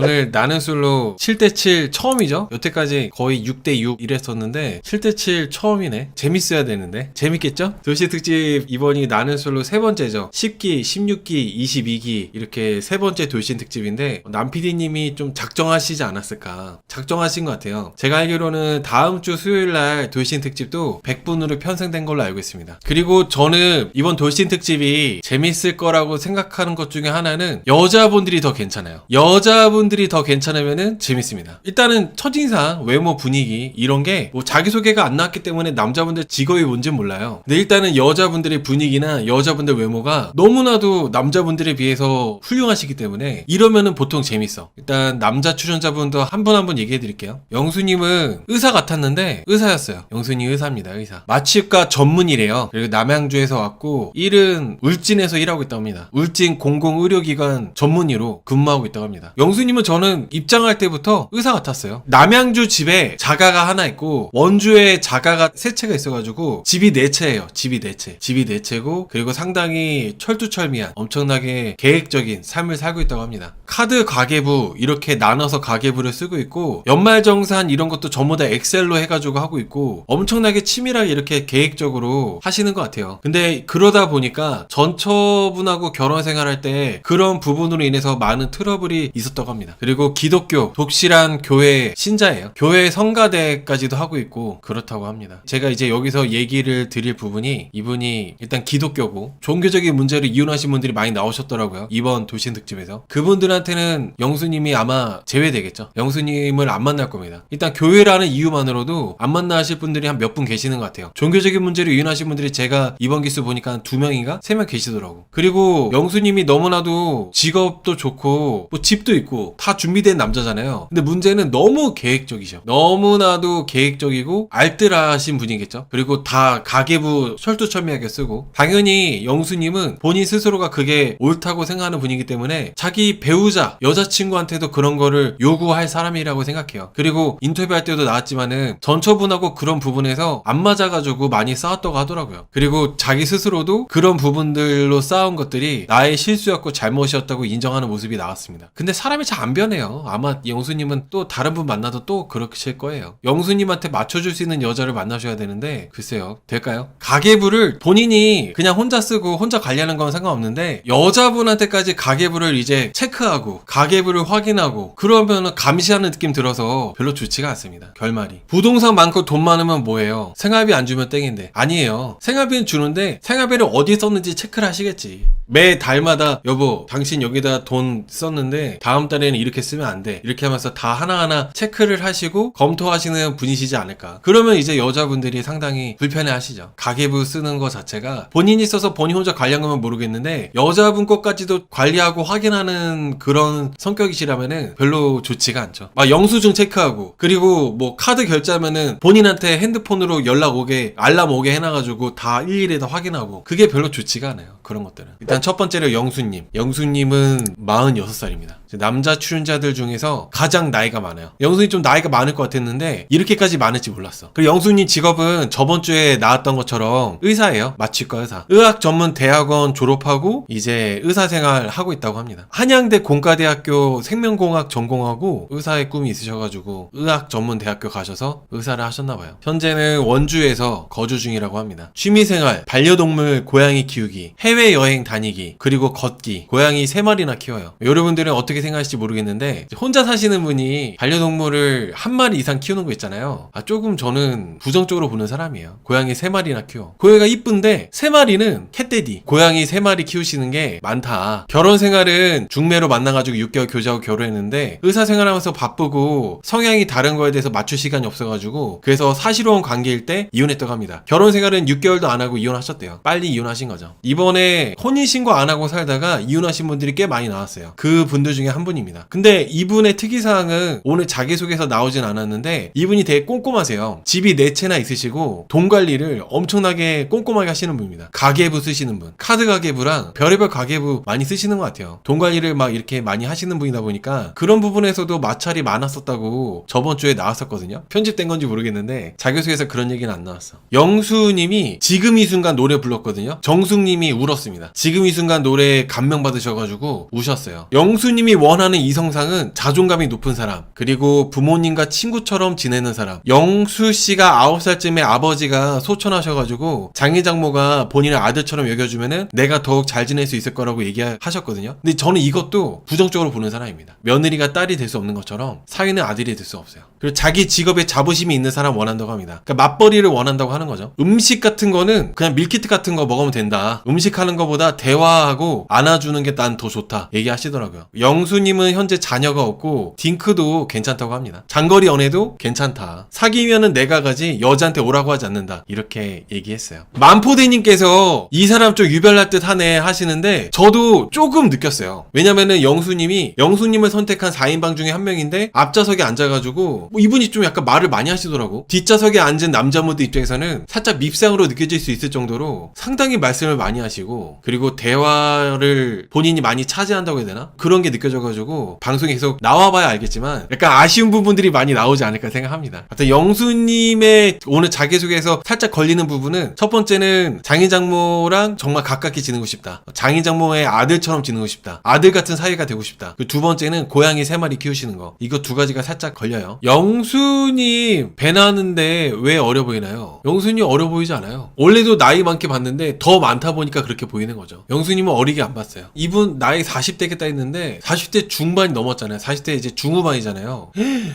오늘 나는 솔로 7대7 처음이죠? 여태까지 거의 6대6 이랬었는데 7대7 처음이네. 재밌어야 되는데 재밌겠죠? 도시 특집 이번이 나는 솔로 세 번째죠. 10기, 16기, 22기 이렇게 세 번째 돌신 특집인데 남PD님이 좀 작정하시지 않았을까. 작정하신 것 같아요. 제가 알기로는 다음 주 수요일날 돌신 특집도 100분으로 편성된 걸로 알고 있습니다. 그리고 저는 이번 돌신 특집이 재밌을 거라고 생각하는 것 중에 하나는 여자분들이 더 괜찮아요. 여자분들이 더 괜찮으면은 재밌습니다. 일단은 첫인상, 외모, 분위기 이런 게 뭐 자기소개가 안 나왔기 때문에 남자분들 직업이 뭔지 몰라요. 근데 일단은 여자분들의 분위기나 여자분들 외모가 너무나도 남자분들에 비해서 훌륭하시기 때문에 이러면은 보통 재밌어. 일단 남자 출연자분도 한 분 한 분 얘기해 드릴게요. 영수님은 의사 같았는데 의사였어요. 영수님 의사입니다. 의사. 마취과 전문이래요. 그리고 남양주에서 왔고 일은 울진에서 일하고 있다고 합니다. 울진 공공의료기관 전문의로 근무하고 있다고 합니다. 영수님은 저는 입장할 때부터 의사 같았어요. 남양주 집에 자가가 하나 있고 원주에 자가가 세 채가 있어가지고 집이 네 채예요. 집이 네 채고 그리고 상당히 철두철미한 엄청나게 계획적인 삶을 살고 있다고 합니다. 카드 가계부 이렇게 나눠서 가계부를 쓰고 있고 연말정산 이런 것도 전부 다 엑셀로 해가지고 하고 있고 엄청나게 치밀하게 이렇게 계획적으로 하시는 것 같아요. 근데 그러다 보니까 전처분하고 결혼 생활할 때 그런 부분으로 인해서 많은 트러블이 있었다고 합니다. 그리고 기독교 독실한 교회 신자예요. 교회 성가대까지도 하고 있고 그렇다고 합니다. 제가 이제 여기서 얘기를 드릴 부분이 이분이 일단 기독교고 종교적인 문제로 이혼하신 분들이 많이 나오셨더라고요. 이번 돌신 특집에서. 그분들한테는 영수님이 아마 제외되겠죠. 영수님을 안 만날 겁니다. 일단 교회라는 이유만으로도 안 만나 하실 분들이 한 몇 분 계시는 것 같아요. 종교적인 문제로 이혼하신 분들이 제가 이번 기수 보니까 한 2명인가? 3명 계시더라고. 그리고 영수님이 너무나도 직업도 좋고 뭐 집도 있고 다 준비된 남자잖아요. 근데 문제는 너무 계획적이셔. 너무나도 계획적이고 알뜰하신 분이겠죠. 그리고 다 가계부 철두철미하게 쓰고 당연히 영수님은 본인 스스로가 그게 옳다고 생각하는 분이기 때문에 자기 배우자, 여자친구한테도 그런 거를 요구할 사람이라고 생각해요. 그리고 인터뷰할 때도 나왔지만은 전처분하고 그런 부분에서 안 맞아가지고 많이 싸웠다고 하더라고요. 그리고 자기 스스로도 그런 부분들로 싸운 것들이 나의 실수였고 잘못이었다고 인정하는 모습이 나왔습니다. 근데 사람이 잘 안 변해요. 아마 영수님은 또 다른 분 만나도 또 그러실 거예요. 영수님한테 맞춰줄 수 있는 여자를 만나셔야 되는데 글쎄요. 될까요? 가계부를 본인이 그냥 혼자 쓰고 혼자 관리하는 건 상관없는데 여자분한테까지 가계부를 이제 체크하고 가계부를 확인하고 그러면 감시하는 느낌 들어서 별로 좋지가 않습니다. 결말이. 부동산 많고 돈 많으면 뭐예요? 생활비 안 주면 땡인데. 아니에요. 생활비는 주는데 생활비를 어디 썼는지 체크를 하시겠지. 매 달마다 여보 당신 여기다 돈 썼는데 다음 달에는 이렇게 쓰면 안 돼. 이렇게 하면서 다 하나하나 체크를 하시고 검토하시는 분이시지 않을까. 그러면 이제 여자분들이 상당히 불편해 하시죠. 가계부 쓰는 거 자체가 본인이 써서 본인 혼자 관리한 거면 모르겠는데 여자분 것까지도 관리하고 확인하는 그런 성격이시라면은 별로 좋지가 않죠. 막 영수증 체크하고 그리고 뭐 카드 결제하면은 본인한테 핸드폰으로 연락 오게 알람 오게 해놔가지고 다 일일이 다 확인하고 그게 별로 좋지가 않아요. 그런 것들은. 일단 첫 번째로 영수님. 영수님은 46살입니다. 남자 출연자들 중에서 가장 나이가 많아요. 영수님 좀 나이가 많을 것 같았는데 이렇게까지 많을지 몰랐어. 그리고 영수님 직업은 저번 주에 나왔던 것처럼 의사예요. 마취과 의사. 의학 전문 대학원 졸업하고 이제 의사 생활 하고 있다고 합니다. 한양대 공과대학교 생명공학 전공하고 의사의 꿈이 있으셔가지고 의학 전문 대학교 가셔서 의사를 하셨나봐요. 현재는 원주에서 거주 중이라고 합니다. 취미생활, 반려동물 고양이 키우기, 해외여행 다니기, 그리고 걷기, 고양이 3마리나 키워요. 여러분들은 어떻게 생각하실지 모르겠는데 혼자 사시는 분이 반려동물을 한 마리 이상 키우는 거 있잖아요. 조금 저는 부정적으로 보는 사람이에요. 고양이 3마리나 키워. 고양이가 이쁜데 3마리는 캣데디. 고양이 3마리 키우시는 게 많다. 결혼 생활은 중매로 만나가지고 6개월 교제하고 결혼했는데 의사 생활하면서 바쁘고 성향이 다른 거에 대해서 맞출 시간이 없어가지고 그래서 사실혼 관계일 때 이혼했다고 합니다. 결혼 생활은 6개월도 안 하고 이혼하셨대요. 빨리 이혼하신 거죠. 이번에 혼인신고 안 하고 살다가 이혼하신 분들이 꽤 많이 나왔어요. 그 분들 중에 한 분입니다. 근데 이분의 특이사항은 오늘 자기소개에서 나오진 않았는데 이분이 되게 꼼꼼하세요. 집이 4채나 있으시고 돈 관리를 엄청나게 꼼꼼하게 하시는 분입니다. 가계부 쓰시는 분. 카드 가계부랑 별의별 가계부 많이 쓰시는 것 같아요. 돈 관리를 막 이렇게 많이 하시는 분이다 보니까 그런 부분에서도 마찰이 많았었다고 저번 주에 나왔었거든요. 편집된 건지 모르겠는데 자기소개에서 그런 얘기는 안 나왔어. 영수님이 지금 이 순간 노래 불렀거든요. 정숙님이 울었습니다. 지금 이 순간 노래에 감명받으셔가지고 우셨어요. 영수님이 원하는 이성상은 자존감이 높은 사람, 그리고 부모님과 친구처럼 지내는 사람. 영수 씨가 9살쯤에 아버지가 소천하셔가지고 장인장모가 본인의 아들처럼 여겨주면은 내가 더욱 잘 지낼 수 있을 거라고 얘기하셨거든요. 근데 저는 이것도 부정적으로 보는 사람입니다. 며느리가 딸이 될 수 없는 것처럼 사위는 아들이 될 수 없어요. 그리고 자기 직업에 자부심이 있는 사람 원한다고 합니다. 그러니까 맞벌이를 원한다고 하는 거죠. 음식 같은 거는 그냥 밀키트 같은 거 먹으면 된다. 음식하는 거보다 대화하고 안아주는 게 난 더 좋다 얘기하시더라고요. 영수님은 현재 자녀가 없고 딩크도 괜찮다고 합니다. 장거리 연애도 괜찮다. 사귀면은 내가 가지 여자한테 오라고 하지 않는다. 이렇게 얘기했어요. 만포대님께서 이 사람 좀 유별날 듯 하네 하시는데 저도 조금 느꼈어요. 왜냐면은 영수님을 선택한 4인방 중에 한 명인데 앞좌석에 앉아가지고 뭐 이분이 좀 약간 말을 많이 하시더라고. 뒷좌석에 앉은 남자분들 입장에서는 살짝 밉상으로 느껴질 수 있을 정도로 상당히 말씀을 많이 하시고, 그리고 대화를 본인이 많이 차지한다고 해야 되나? 그런 게 느껴져가지고 방송에 계속 나와봐야 알겠지만 약간 아쉬운 부분들이 많이 나오지 않을까 생각합니다. 하여튼 영수님의 오늘 자기소개에서 살짝 걸리는 부분은 첫 번째는 장인장모랑 정말 가깝게 지내고 싶다. 장인장모의 아들처럼 지내고 싶다. 아들 같은 사이가 되고 싶다. 그 두 번째는 고양이 3마리 키우시는 거. 이거 두 가지가 살짝 걸려요. 영수님 배 나는데 왜 어려 보이나요? 영수님 어려 보이지 않아요. 원래도 나이 많게 봤는데 더 많다 보니까 그렇게 보이는 거죠. 영수님은 어리게 안 봤어요. 이분 나이 40대겠다 했는데 40대 중반이 넘었잖아요. 40대 이제 중후반이잖아요.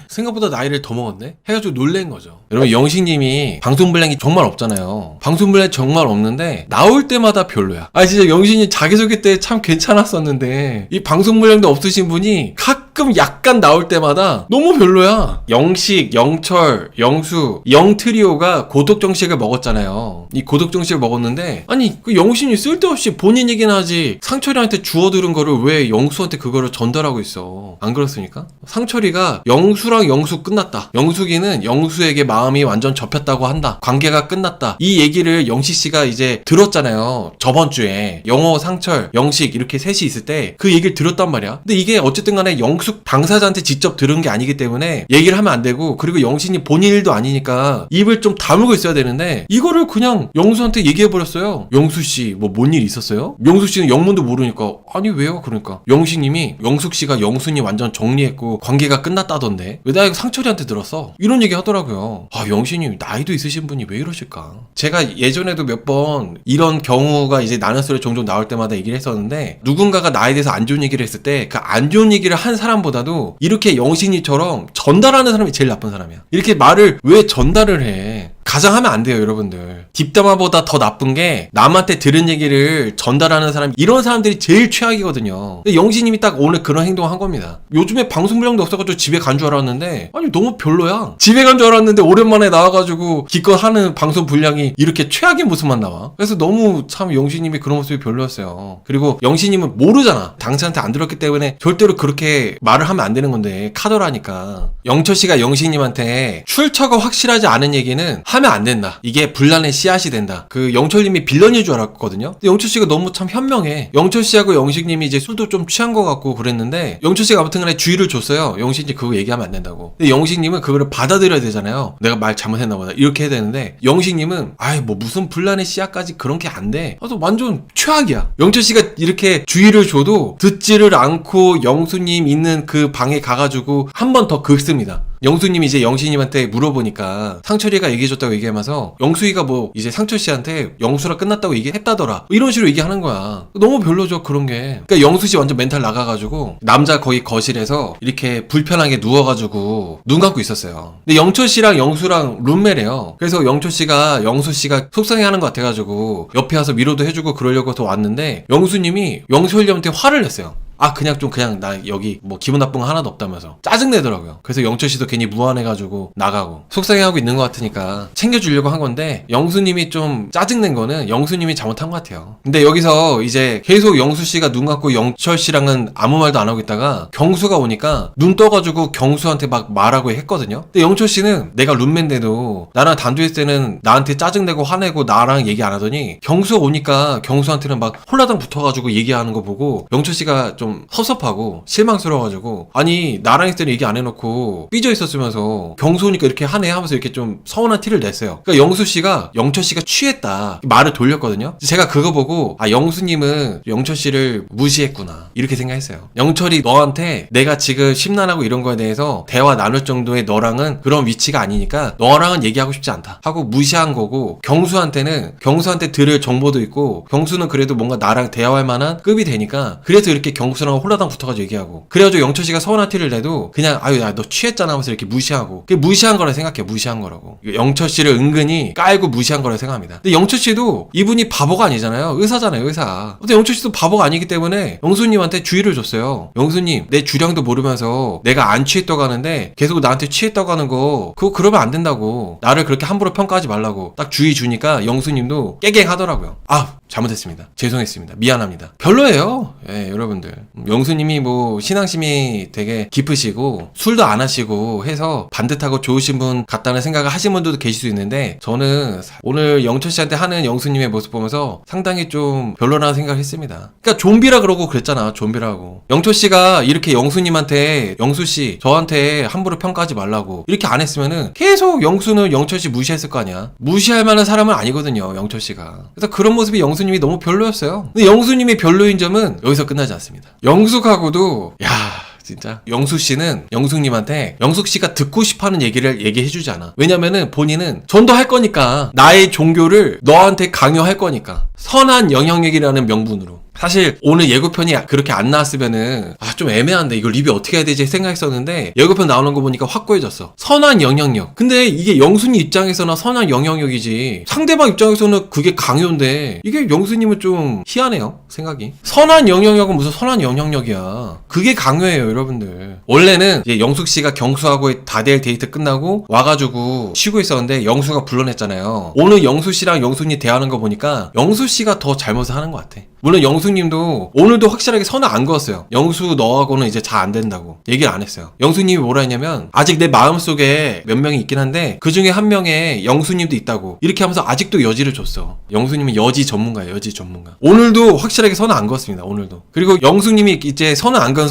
생각보다 나이를 더 먹었네? 해가지고 놀란 거죠. 여러분, 영식님이 방송 분량이 정말 없잖아요. 방송 분량이 정말 없는데 나올 때마다 별로야. 아 진짜 영식님 자기소개 때 참 괜찮았었는데 이 방송 분량도 없으신 분이 가끔 약간 나올 때마다 너무 별로야. 영식, 영철, 영수, 영트리오가 고독정식을 먹었잖아요. 이 고독정식을 먹었는데 아니 그 영신이 쓸데없이 본인 얘기나 하지 상철이한테 주워들은 거를 왜 영수한테 그거를 전달하고 있어. 안 그렇습니까? 상철이가 영수랑 영수 끝났다. 영숙이는 영수에게 마음이 완전 접혔다고 한다. 관계가 끝났다. 이 얘기를 영식씨가 이제 들었잖아요. 저번 주에 영호, 상철, 영식 이렇게 셋이 있을 때 그 얘기를 들었단 말이야. 근데 이게 어쨌든 간에 영숙 당사자한테 직접 들은 게 아니기 때문에 얘기를 하면 안 되고, 그리고 영신이 본인 일도 아니니까 입을 좀 다물고 있어야 되는데 이거를 그냥 영수한테 얘기해버렸어요. 영수씨 뭐 뭔 일 있었어요? 영수씨는 영문도 모르니까 아니 왜요? 그러니까 영식님이 영숙씨가 영수님 완전 정리했고 관계가 끝났다던데 왜 나 이거 상철이한테 들었어? 이런 얘기 하더라고요. 아 영신님 나이도 있으신 분이 왜 이러실까? 제가 예전에도 몇 번 이런 경우가 이제 나는 소리 종종 나올 때마다 얘기를 했었는데, 누군가가 나에 대해서 안 좋은 얘기를 했을 때 그 안 좋은 얘기를 한 사람보다도 이렇게 영신이처럼 전달하는 사람이 제일 나쁜 사람이야. 이렇게 말을 왜 전달을 해? 가장하면 안 돼요, 여러분들. 뒷담화보다 더 나쁜 게 남한테 들은 얘기를 전달하는 사람, 이런 사람들이 제일 최악이거든요. 근데 영신님이 딱 오늘 그런 행동을 한 겁니다. 요즘에 방송 분량도 없어가지고 집에 간 줄 알았는데 아니 너무 별로야. 집에 간 줄 알았는데 오랜만에 나와가지고 기껏 하는 방송 분량이 이렇게 최악의 모습만 나와. 그래서 너무 참 영신님이 그런 모습이 별로였어요. 그리고 영신님은 모르잖아. 당신한테 안 들었기 때문에 절대로 그렇게 말을 하면 안 되는 건데 카더라니까. 영철씨가 영신님한테 출처가 확실하지 않은 얘기는 하면 안 된다. 이게 분란의 씨앗이 된다. 그 영철님이 빌런일 줄 알았거든요. 근데 영철씨가 너무 참 현명해. 영철씨하고 영식님이 이제 술도 좀 취한 것 같고 그랬는데 영철씨가 아무튼 간에 주의를 줬어요. 영식님 그거 얘기하면 안 된다고. 근데 영식님은 그거를 받아들여야 되잖아요. 내가 말 잘못했나 보다 이렇게 해야 되는데, 영식님은 아이 뭐 무슨 분란의 씨앗까지 그런 게 안 돼. 그래서 완전 최악이야. 영철씨가 이렇게 주의를 줘도 듣지를 않고 영수님 있는 그 방에 가가지고 한 번 더 긁습니다. 영수님이 이제 영신님한테 물어보니까 상철이가 얘기해줬다고 얘기하면서 영수이가 뭐 이제 상철씨한테 영수랑 끝났다고 얘기했다더라 뭐 이런 식으로 얘기하는 거야. 너무 별로죠 그런 게. 그러니까 영수씨 완전 멘탈 나가가지고 남자 거기 거실에서 이렇게 불편하게 누워가지고 눈 감고 있었어요. 근데 영철씨랑 영수랑 룸메래요. 그래서 영철씨가 영수씨가 속상해하는 것 같아가지고 옆에 와서 위로도 해주고 그러려고 더 왔는데 영수님이 영철님한테 화를 냈어요. 아 그냥 나 여기 뭐 기분 나쁜 거 하나도 없다면서 짜증내더라고요. 그래서 영철씨도 괜히 무안해가지고 나가고 속상해하고 있는 것 같으니까 챙겨주려고 한 건데, 영수님이 좀 짜증낸 거는 영수님이 잘못한 것 같아요. 근데 여기서 이제 계속 영수씨가 눈 감고 영철씨랑은 아무 말도 안 하고 있다가 경수가 오니까 눈 떠가지고 경수한테 막 말하고 했거든요. 근데 영철씨는 내가 룸맨데도 나랑 단둘이 있을 때는 나한테 짜증내고 화내고 나랑 얘기 안 하더니 경수가 오니까 경수한테는 막 홀라당 붙어가지고 얘기하는 거 보고 영철씨가 좀 좀 섭섭하고 실망스러워가지고 아니 나랑 있을 때는 얘기 안 해놓고 삐져 있었으면서 경수니까 이렇게 하네 하면서 이렇게 좀 서운한 티를 냈어요. 그러니까 영수씨가 영철씨가 취했다 말을 돌렸거든요. 제가 그거 보고 아 영수님은 영철씨를 무시했구나 이렇게 생각했어요. 영철이 너한테 내가 지금 심란하고 이런 거에 대해서 대화 나눌 정도의 너랑은 그런 위치가 아니니까 너랑은 얘기하고 싶지 않다 하고 무시한 거고, 경수한테 들을 정보도 있고 경수는 그래도 뭔가 나랑 대화할 만한 급이 되니까 그래서 이렇게 경수랑 홀라당 붙어가지고 얘기하고, 그래가지고 영철씨가 서운한 티를 내도 그냥 아유 야 너 취했잖아 하면서 이렇게 무시하고, 그게 무시한 거라 생각해. 무시한 거라고. 영철씨를 은근히 깔고 무시한 거라 생각합니다. 근데 영철씨도 이분이 바보가 아니잖아요. 의사잖아요, 의사. 근데 영철씨도 바보가 아니기 때문에 영수님한테 주의를 줬어요. 영수님 내 주량도 모르면서 내가 안 취했다고 하는데 계속 나한테 취했다고 하는 거 그거 그러면 안 된다고, 나를 그렇게 함부로 평가하지 말라고 딱 주의 주니까 영수님도 깨갱하더라고요. 아 잘못했습니다. 죄송했습니다. 미안합니다. 별로예요. 예, 여러분들. 영수님이 뭐 신앙심이 되게 깊으시고 술도 안 하시고 해서 반듯하고 좋으신 분 같다는 생각을 하신 분들도 계실 수 있는데, 저는 오늘 영철 씨한테 하는 영수님의 모습 보면서 상당히 좀 별로라는 생각을 했습니다. 그러니까 좀비라 그러고 그랬잖아. 좀비라고. 영철 씨가 이렇게 영수님한테 영수 씨 저한테 함부로 평가하지 말라고 이렇게 안 했으면은 계속 영수는 영철 씨 무시했을 거 아니야. 무시할 만한 사람은 아니거든요, 영철 씨가. 그래서 그런 모습이 영수님이 너무 별로였어요. 근데 영수님이 별로인 점은 여기서 끝나지 않습니다. 영숙하고도 진짜 영수씨는 영숙님한테 영숙씨가 듣고 싶어하는 얘기를 얘기해주지 않아. 왜냐면은 본인은 전도할 거니까, 나의 종교를 너한테 강요할 거니까, 선한 영향력이라는 명분으로. 사실 오늘 예고편이 그렇게 안 나왔으면은 좀 애매한데 이걸 리뷰 어떻게 해야 되지 생각했었는데, 예고편 나오는 거 보니까 확고해졌어. 선한 영향력. 근데 이게 영수님 입장에서는 선한 영향력이지 상대방 입장에서는 그게 강요인데, 이게 영수님은 좀 희한해요, 생각이. 선한 영향력은 무슨 선한 영향력이야. 그게 강요예요, 여러분들. 원래는 이제 영숙씨가 경수하고 다대일 데이트 끝나고 와가지고 쉬고 있었는데 영수가 불러냈잖아요. 오늘 영수씨랑 영수님 대하는 거 보니까 영수씨가 더 잘못을 하는 것 같아. 물론 영수님도 오늘도 확실하게 선을 안 그었어요. 영수 너하고는 이제 잘 안 된다고 얘기를 안 했어요. 영수님이 뭐라 했냐면 아직 내 마음속에 몇 명이 있긴 한데 그 중에 한 명에 영수님도 있다고 이렇게 하면서 아직도 여지를 줬어. 영수님은 여지 전문가예요. 여지 전문가. 오늘도 확실하게 선을 안 그었습니다. 오늘도. 그리고 영수님이 이제 선을 안 그은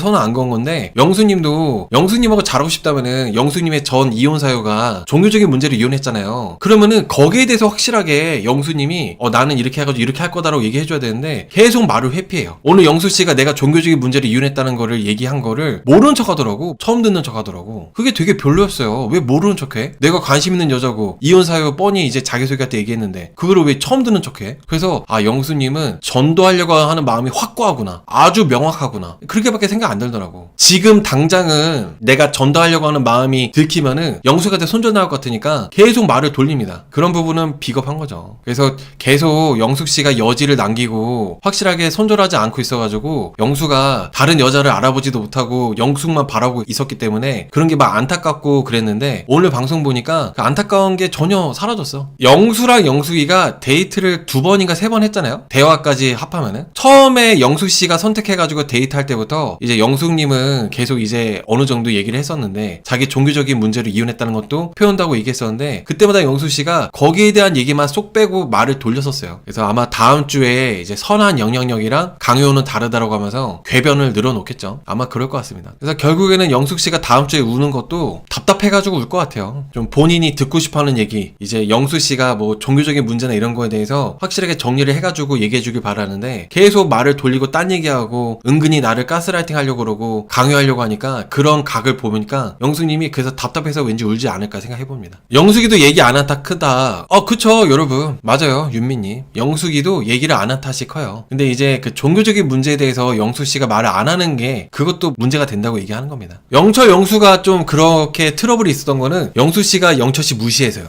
건데, 영수님도 영수님하고 잘하고 싶다면은 영수님의 전 이혼 사유가 종교적인 문제로 이혼했잖아요. 그러면은 거기에 대해서 확실하게 영수님이 나는 이렇게 해가지고 이렇게 할 거다라고 얘기해줘야 되는데 계속 말을 회피해요. 오늘 영수씨가 내가 종교적인 문제로 이혼했다는 거를 얘기한 거를 모르는 척 하더라고. 처음 듣는 척 하더라고. 그게 되게 별로였어요. 왜 모르는 척해? 내가 관심 있는 여자고 이혼 사유 뻔히 이제 자기소개할 때 얘기했는데 그거를 왜 처음 듣는 척해? 그래서 영수님은 전도하려고 하는 마음이 확고하구나, 아주 명확하구나, 그렇게밖에 생각 안 들더라고. 지금 당장은 내가 전도하려고 하는 마음이 들키면은 영수한테 손절 나올 것 같으니까 계속 말을 돌립니다. 그런 부분은 비겁한 거죠. 그래서 계속 영숙씨가 여지를 남기고 확실하게 손절하지 않고 있어가지고 영수가 다른 여자를 알아보지도 못하고 영숙만 바라고 있었기 때문에 그런 게 막 안타깝고 그랬는데, 오늘 방송 보니까 그 안타까운 게 전혀 사라졌어. 영수랑 영숙이가 데이트를 2번인가 3번 했잖아요. 대화까지 합하면은. 처음에 영숙씨가 선택해가지고 데이트할 때부터 이제 영숙님은 계속 이제 어느 정도 얘기를 했었는데, 자기 종교적인 문제로 이혼했다는 것도 표현한다고 얘기했었는데, 그때마다 영숙씨가 거기에 대한 얘기만 쏙 빼고 말을 돌렸었어요. 그래서 아마 다음 주에 이제 선한 영향력이랑 강요는 다르다라고 하면서 궤변을 늘어놓겠죠. 아마 그럴 것 같습니다. 그래서 결국에는 영숙씨가 다음 주에 우는 것도 답답해가지고 울 것 같아요. 좀 본인이 듣고 싶어하는 얘기, 이제 영수씨가 뭐 종교적인 문제나 이런 거에 대해서 확실하게 정리를 해가지고 얘기해주길 바라는데, 계속 말을 돌리고 딴 얘기하고 은근히 나를 가스라이팅 하려고 그러고 강요하려고 하니까 그런 각을 보니까 영수님이 그래서 답답해서 왠지 울지 않을까 생각해봅니다. 영숙이도 얘기 안 한 탓 크다. 그쵸 여러분, 맞아요 윤미님. 영숙이도 얘기를 안 한 탓이 커요. 근데 이제 그 종교적인 문제에 대해서 영수씨가 말을 안 하는 게 그것도 문제가 된다고 얘기하는 겁니다. 영수가 좀 그렇게 트러블이 있었던 거는 영수씨가 영철씨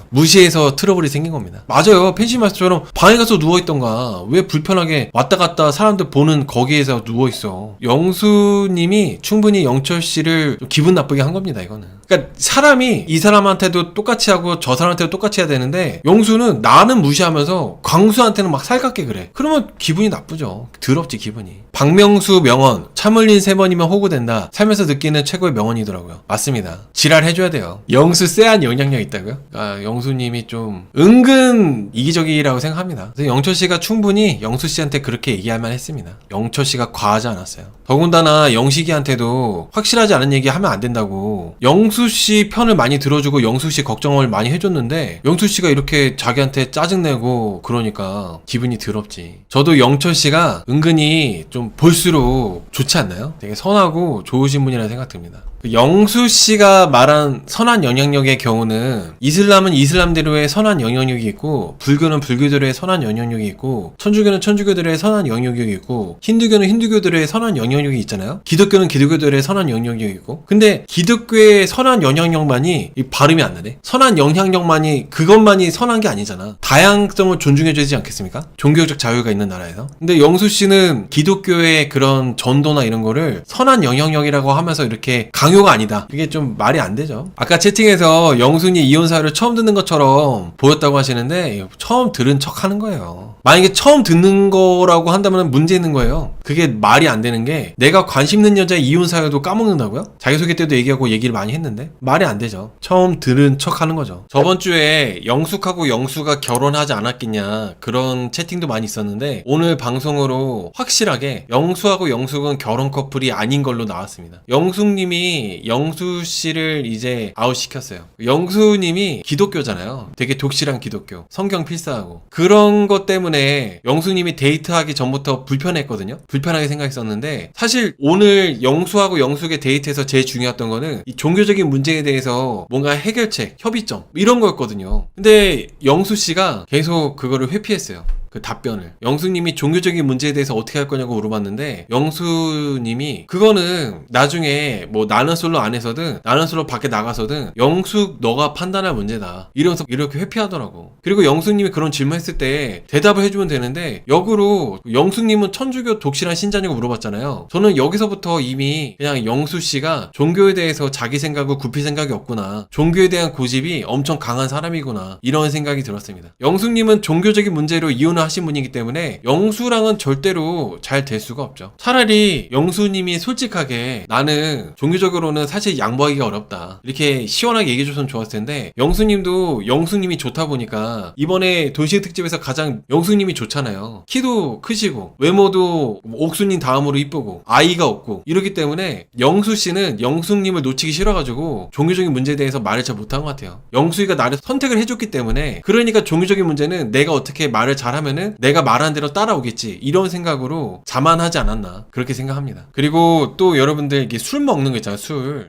무시해서 트러블이 생긴 겁니다. 맞아요. 펜시 마스터처럼 방에 가서 누워있던가 왜 불편하게 왔다 갔다 사람들 보는 거기에서 누워있어. 영수님이 충분히 영철씨를 기분 나쁘게 한 겁니다. 이거는. 그러니까 사람이 이 사람한테도 똑같이 하고 저 사람한테도 똑같이 해야 되는데, 영수는 나는 무시하면서 광수한테는 막 살갑게 그래. 그러면 기분이 나쁘죠. 더럽지 기분이. 박명수 명언, 참을린 3번이면 호구된다. 살면서 느끼는 최고의 명언이더라고요. 맞습니다. 지랄 해줘야 돼요. 영수 쎄한 영향력 있다고요? 아, 영수님이 좀 은근 이기적이라고 생각합니다. 그래서 영철씨가 충분히 영수씨한테 그렇게 얘기할만 했습니다. 영철씨가 과하지 않았어요. 더군다나 영식이한테도 확실하지 않은 얘기 하면 안 된다고 영수씨 편을 많이 들어주고 영수씨 걱정을 많이 해줬는데 영수씨가 이렇게 자기한테 짜증내고 그러니까 기분이 더럽지. 저도 영철씨가 은근히 좀 볼수록 좋지 않나요? 되게 선하고 좋으신 분이라 생각됩니다. 영수 씨가 말한 선한 영향력의 경우는 이슬람은 이슬람대로의 선한 영향력이 있고 불교는 불교대로의 선한 영향력이 있고 천주교는 천주교대로의 선한 영향력이 있고 힌두교는 힌두교대로의 선한 영향력이 있잖아요. 기독교는 기독교대로의 선한 영향력이 있고 근데 기독교의 선한 영향력만이 발음이 안 나네. 선한 영향력만이 그것만이 선한 게 아니잖아. 다양성을 존중해주지 않겠습니까? 종교적 자유가 있는 나라에서. 근데 영수 씨는 기독교의 그런 전도나 이런 거를 선한 영향력이라고 하면서 이렇게 강요가 아니다. 그게 좀 말이 안 되죠. 아까 채팅에서 영순이 이혼 사유를 처음 듣는 것처럼 보였다고 하시는데 처음 들은 척 하는 거예요. 만약에 처음 듣는 거라고 한다면 문제 있는 거예요. 그게 말이 안 되는 게 내가 관심 있는 여자의 이혼 사유도 까먹는다고요? 자기소개 때도 얘기하고 얘기를 많이 했는데 말이 안 되죠. 처음 들은 척 하는 거죠. 저번 주에 영숙하고 영수가 결혼하지 않았겠냐 그런 채팅도 많이 있었는데 오늘 방송으로 확실하게 영수하고 영숙은 결혼 커플이 아닌 걸로 나왔습니다. 영숙님이 영수 씨를 이제 아웃시켰어요. 영수님이 기독교잖아요. 되게 독실한 기독교. 성경 필사하고. 그런 것 때문에 영수님이 데이트하기 전부터 불편했거든요. 불편하게 생각했었는데 사실 오늘 영수하고 영숙의 데이트에서 제일 중요했던 거는 이 종교적인 문제에 대해서 뭔가 해결책, 협의점 이런 거였거든요. 근데 영수 씨가 계속 그거를 회피했어요. 그 답변을. 영수님이 종교적인 문제에 대해서 어떻게 할 거냐고 물어봤는데 영수님이 그거는 나중에 뭐 나는 솔로 안에서든 나는 솔로 밖에 나가서든 영숙 너가 판단할 문제다. 이러면서 이렇게 회피하더라고. 그리고 영수님이 그런 질문했을 때 대답을 해주면 되는데 역으로 영수님은 천주교 독실한 신자냐고 물어봤잖아요. 저는 여기서부터 이미 그냥 영수씨가 종교에 대해서 자기 생각을 굽힐 생각이 없구나. 종교에 대한 고집이 엄청 강한 사람이구나. 이런 생각이 들었습니다. 영수님은 종교적인 문제로 이혼을 하신 분이기 때문에 영수랑은 절대로 잘 될 수가 없죠. 차라리 영수님이 솔직하게 나는 종교적으로는 사실 양보하기가 어렵다 이렇게 시원하게 얘기해줬으면 좋았을 텐데 영수님도 영수님이 좋다 보니까 이번에 돈식 특집에서 가장 영수님이 좋잖아요. 키도 크시고 외모도 옥수님 다음으로 이쁘고 아이가 없고 이러기 때문에 영수씨는 영수님을 놓치기 싫어가지고 종교적인 문제에 대해서 말을 잘 못한 것 같아요. 영수이가 나를 선택을 해줬기 때문에 그러니까 종교적인 문제는 내가 어떻게 말을 잘하면 내가 말한 대로 따라오겠지 이런 생각으로 자만하지 않았나 그렇게 생각합니다. 그리고 또 여러분들 이게 술 먹는 거 있잖아요.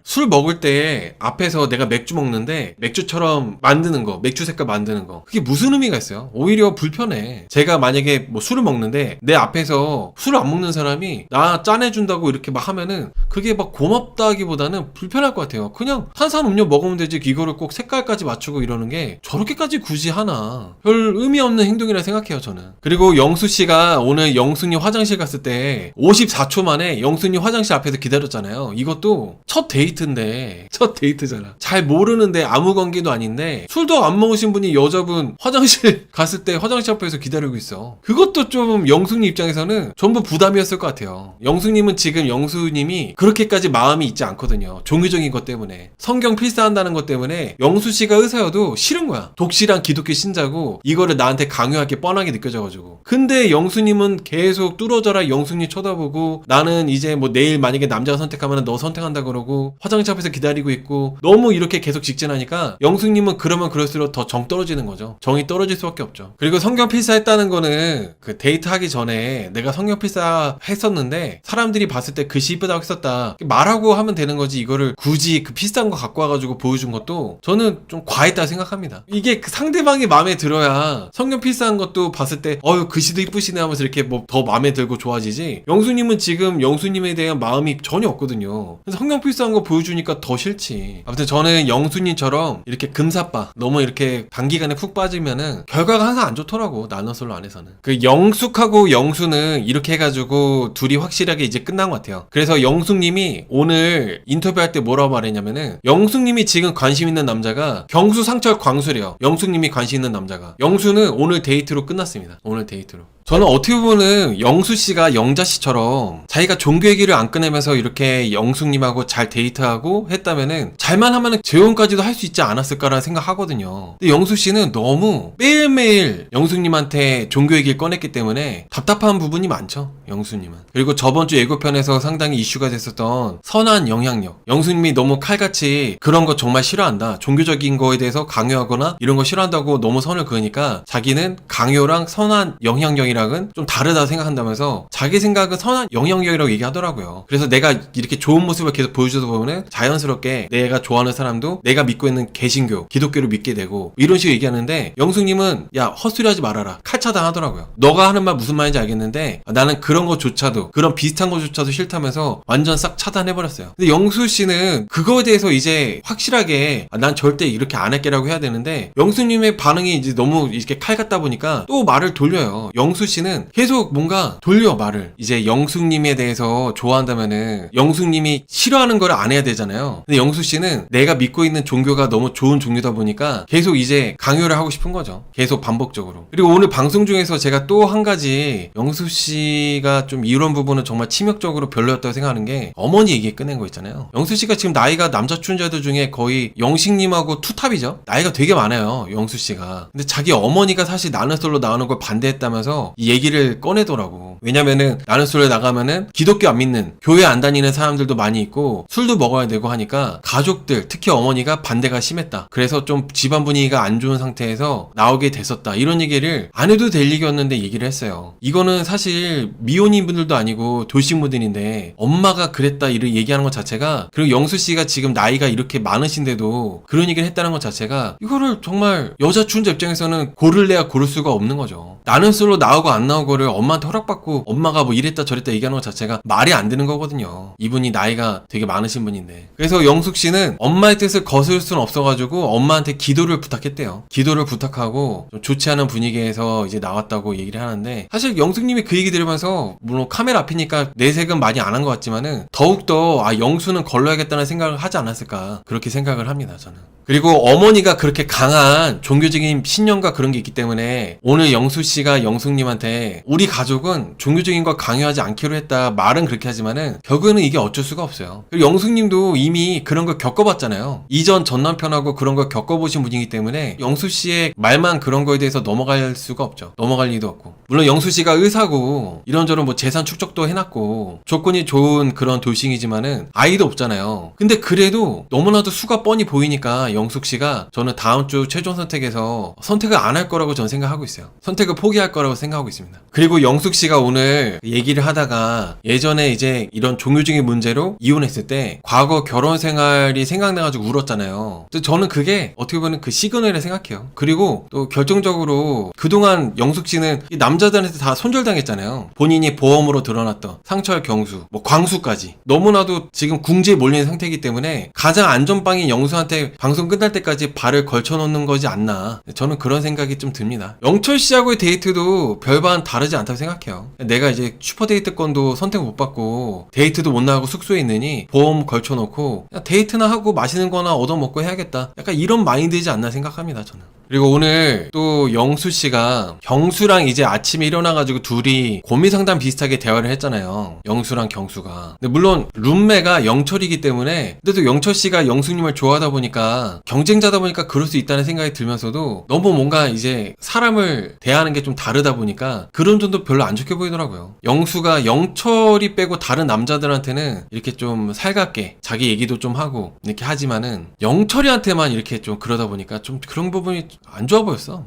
술 먹을 때 앞에서 내가 맥주 먹는데 맥주처럼 만드는 거 맥주 색깔 만드는 거 그게 무슨 의미가 있어요? 오히려 불편해. 제가 만약에 뭐 술을 먹는데 내 앞에서 술을 안 먹는 사람이 나 짠해준다고 이렇게 막 하면은 그게 막 고맙다기보다는 불편할 것 같아요. 그냥 탄산음료 먹으면 되지 이거를 꼭 색깔까지 맞추고 이러는 게 저렇게까지 굳이 하나 별 의미 없는 행동이라 생각해요 저는. 그리고 영수씨가 오늘 영수님 화장실 갔을 때 54초 만에 영수님 화장실 앞에서 기다렸잖아요. 이것도 첫 데이트인데 첫 데이트잖아. 잘 모르는데 아무 관계도 아닌데 술도 안 먹으신 분이 여자분 화장실 갔을 때 화장실 앞에서 기다리고 있어. 그것도 좀 영수님 입장에서는 전부 부담이었을 것 같아요. 영수님은 지금 영수님이 그렇게까지 마음이 있지 않거든요. 종교적인 것 때문에 성경 필사한다는 것 때문에 영수씨가 의사여도 싫은 거야. 독실한 기독교 신자고 이거를 나한테 강요할 게 뻔하게 느껴져가지고. 근데 영수님은 계속 뚫어져라 영수님 쳐다보고 나는 이제 뭐 내일 만약에 남자가 선택하면 너 선택한다 그러고 화장실 앞에서 기다리고 있고 너무 이렇게 계속 직진하니까 영수님은 그러면 그럴수록 더 정 떨어지는 거죠. 정이 떨어질 수밖에 없죠. 그리고 성경 필사했다는 거는 그 데이트하기 전에 내가 성경 필사 했었는데 사람들이 봤을 때 글씨 이쁘다고 했었다 말하고 하면 되는 거지 이거를 굳이 그 비싼 거 갖고 와가지고 보여준 것도 저는 좀 과했다 생각합니다. 이게 그 상대방이 마음에 들어야 성경 필사한 것도 봤을 때 글씨도 이쁘시네 하면서 이렇게 뭐 더 마음에 들고 좋아지지. 영수님은 지금 영수님에 대한 마음이 전혀 없거든요. 그래서 성경 필사한 거 보여주니까 더 싫지. 아무튼 저는 영수님처럼 이렇게 금사빠 너무 이렇게 단기간에 푹 빠지면은 결과가 항상 안 좋더라고. 나눠솔로 안에서는. 그 영숙하고 영수는 이렇게 해가지고 둘이 확실하게 이제 끝난 것 같아요. 그래서 영숙님이 오늘 인터뷰할 때 뭐라고 말했냐면은 영숙님이 지금 관심 있는 남자가 경수 상철 광수래요. 영숙님이 관심 있는 남자가. 영수는 오늘 데이트로 끝났습니다. 오늘 데이트로. 저는 어떻게 보면 영수씨가 영자씨처럼 자기가 종교 얘기를 안 꺼내면서 이렇게 영숙님하고 잘 데이트하고 했다면은 잘만 하면은 재혼까지도 할 수 있지 않았을까라는 생각하거든요. 근데 영수씨는 너무 매일매일 영숙님한테 종교 얘기를 꺼냈기 때문에 답답한 부분이 많죠, 영수님은. 그리고 저번주 예고편에서 상당히 이슈가 됐었던 선한 영향력, 영수님이 너무 칼같이 그런 거 정말 싫어한다, 종교적인 거에 대해서 강요하거나 이런 거 싫어한다고 너무 선을 그으니까 자기는 강요랑 선한 영향력이랑은 좀 다르다 생각한다면서 자기 생각은 선한 영향력이라고 얘기하더라고요. 그래서 내가 이렇게 좋은 모습을 계속 보여주다 보면은 자연스럽게 내가 좋아하는 사람도 내가 믿고 있는 개신교, 기독교를 믿게 되고 이런 식으로 얘기하는데, 영숙님은 야 헛소리 하지 말아라, 칼차단하더라고요. 너가 하는 말 무슨 말인지 알겠는데 나는 그런 거조차도, 그런 비슷한 거조차도 싫다면서 완전 싹 차단해버렸어요. 근데 영수씨는 그거에 대해서 이제 확실하게 난 절대 이렇게 안 할게라고 해야 되는데, 영수님의 반응이 이제 너무 이렇게 칼 같다 보니까 또 말을 돌려요. 영수씨는 계속 뭔가 돌려 말을. 이제 영숙님에 대해서 좋아한다면은 영숙님이 싫어하는 걸 안 해야 되잖아요. 근데 영수씨는 내가 믿고 있는 종교가 너무 좋은 종교다 보니까 계속 이제 강요를 하고 싶은 거죠. 계속 반복적으로. 그리고 오늘 방송 중에서 제가 또 한 가지 영수씨가 좀 이런 부분은 정말 치명적으로 별로였다고 생각하는 게, 어머니 얘기 꺼낸 거 있잖아요. 영수씨가 지금 나이가 남자 출연자들 중에 거의 영식님하고 투탑이죠. 나이가 되게 많아요, 영수씨가. 근데 자기 어머니가 사실 나는 솔로 나오는 걸 반대했다면서 이 얘기를 꺼내더라고. 왜냐면은 나는 솔로에 나가면은 기독교 안 믿는, 교회 안 다니는 사람들도 많이 있고 술도 먹어야 되고 하니까 가족들, 특히 어머니가 반대가 심했다. 그래서 좀 집안 분위기가 안 좋은 상태에서 나오게 됐었다, 이런 얘기를 안 해도 될 얘기였는데 얘기를 했어요. 이거는 사실 미혼인 분들도 아니고 돌싱분들인데 엄마가 그랬다 이렇게 얘기하는 것 자체가, 그리고 영수씨가 지금 나이가 이렇게 많으신데도 그런 얘기를 했다는 것 자체가, 이거를 정말 여자 출연자 입장에서는 고를래야 고를 수가 없는 거죠. 나는 솔로 나오고 안 나오고를 엄마한테 허락받고 엄마가 뭐 이랬다 저랬다 얘기하는 것 자체가 말이 안 되는 거거든요. 이분이 나이가 되게 많으신 분인데. 그래서 영숙씨는 엄마의 뜻을 거스를 수는 없어가지고 엄마한테 기도를 부탁했대요. 기도를 부탁하고 좀 좋지 않은 분위기에서 이제 나왔다고 얘기를 하는데, 사실 영숙님이 그 얘기 들으면서 물론 카메라 앞이니까 내색은 많이 안 한 것 같지만은 더욱더 영수는 걸러야겠다는 생각을 하지 않았을까, 그렇게 생각을 합니다, 저는. 그리고 어머니가 그렇게 강한 종교적인 신념과 그런 게 있기 때문에 오늘 영수씨가 영숙님한테 우리 가족은 종교적인 걸 강요하지 않기로 했다 말은 그렇게 하지만은 결국에는 이게 어쩔 수가 없어요. 그리고 영숙님도 이미 그런 걸 겪어봤잖아요. 이전 전남편하고 그런 걸 겪어보신 분이기 때문에 영수씨의 말만 그런 거에 대해서 넘어갈 수가 없죠. 넘어갈 리도 없고. 물론 영수씨가 의사고 이런저런 뭐 재산 축적도 해놨고 조건이 좋은 그런 돌싱이지만은 아이도 없잖아요. 근데 그래도 너무나도 수가 뻔히 보이니까 영숙씨가 저는 다음 주 최종 선택에서 선택을 안 할 거라고 저는 생각하고 있어요. 선택을 포기할 거라고 생각하고 있습니다. 그리고 영숙씨가 오늘 얘기를 하다가 예전에 이제 이런 종교적인 문제로 이혼했을 때 과거 결혼 생활이 생각나가지고 울었잖아요. 근데 저는 그게 어떻게 보면 그 시그널이라 생각해요. 그리고 또 결정적으로 그동안 영숙씨는 이 남자들한테 다 손절당했잖아요. 본인이 보험으로 드러났던 상철, 경수, 뭐 광수까지 너무나도 지금 궁지에 몰리는 상태이기 때문에 가장 안전빵인 영수한테 방송 끝날 때까지 발을 걸쳐놓는 거지 않나, 저는 그런 생각이 좀 듭니다. 영철씨하고의 데이트도 별반 다르지 않다고 생각해요. 내가 이제 슈퍼데이트권도 선택 못 받고 데이트도 못 나가고 숙소에 있느니 보험 걸쳐놓고 그냥 데이트나 하고 맛있는 거나 얻어먹고 해야겠다, 약간 이런 마인드이지 않나 생각합니다, 저는. 그리고 오늘 또 영수씨가 경수랑 이제 아침에 일어나가지고 둘이 고민상담 비슷하게 대화를 했잖아요, 영수랑 경수가. 근데 물론 룸메가 영철이기 때문에, 근데 또 영철씨가 영수님을 좋아하다 보니까 경쟁자다 보니까 그럴 수 있다는 생각이 들면서도 너무 뭔가 이제 사람을 대하는 게 좀 다르다 보니까 그런 점도 별로 안 좋게 보이더라고요. 영수가 영철이 빼고 다른 남자들한테는 이렇게 좀 살갑게 자기 얘기도 좀 하고 이렇게 하지만은 영철이한테만 이렇게 좀 그러다 보니까 좀 그런 부분이 안 좋아 보였어.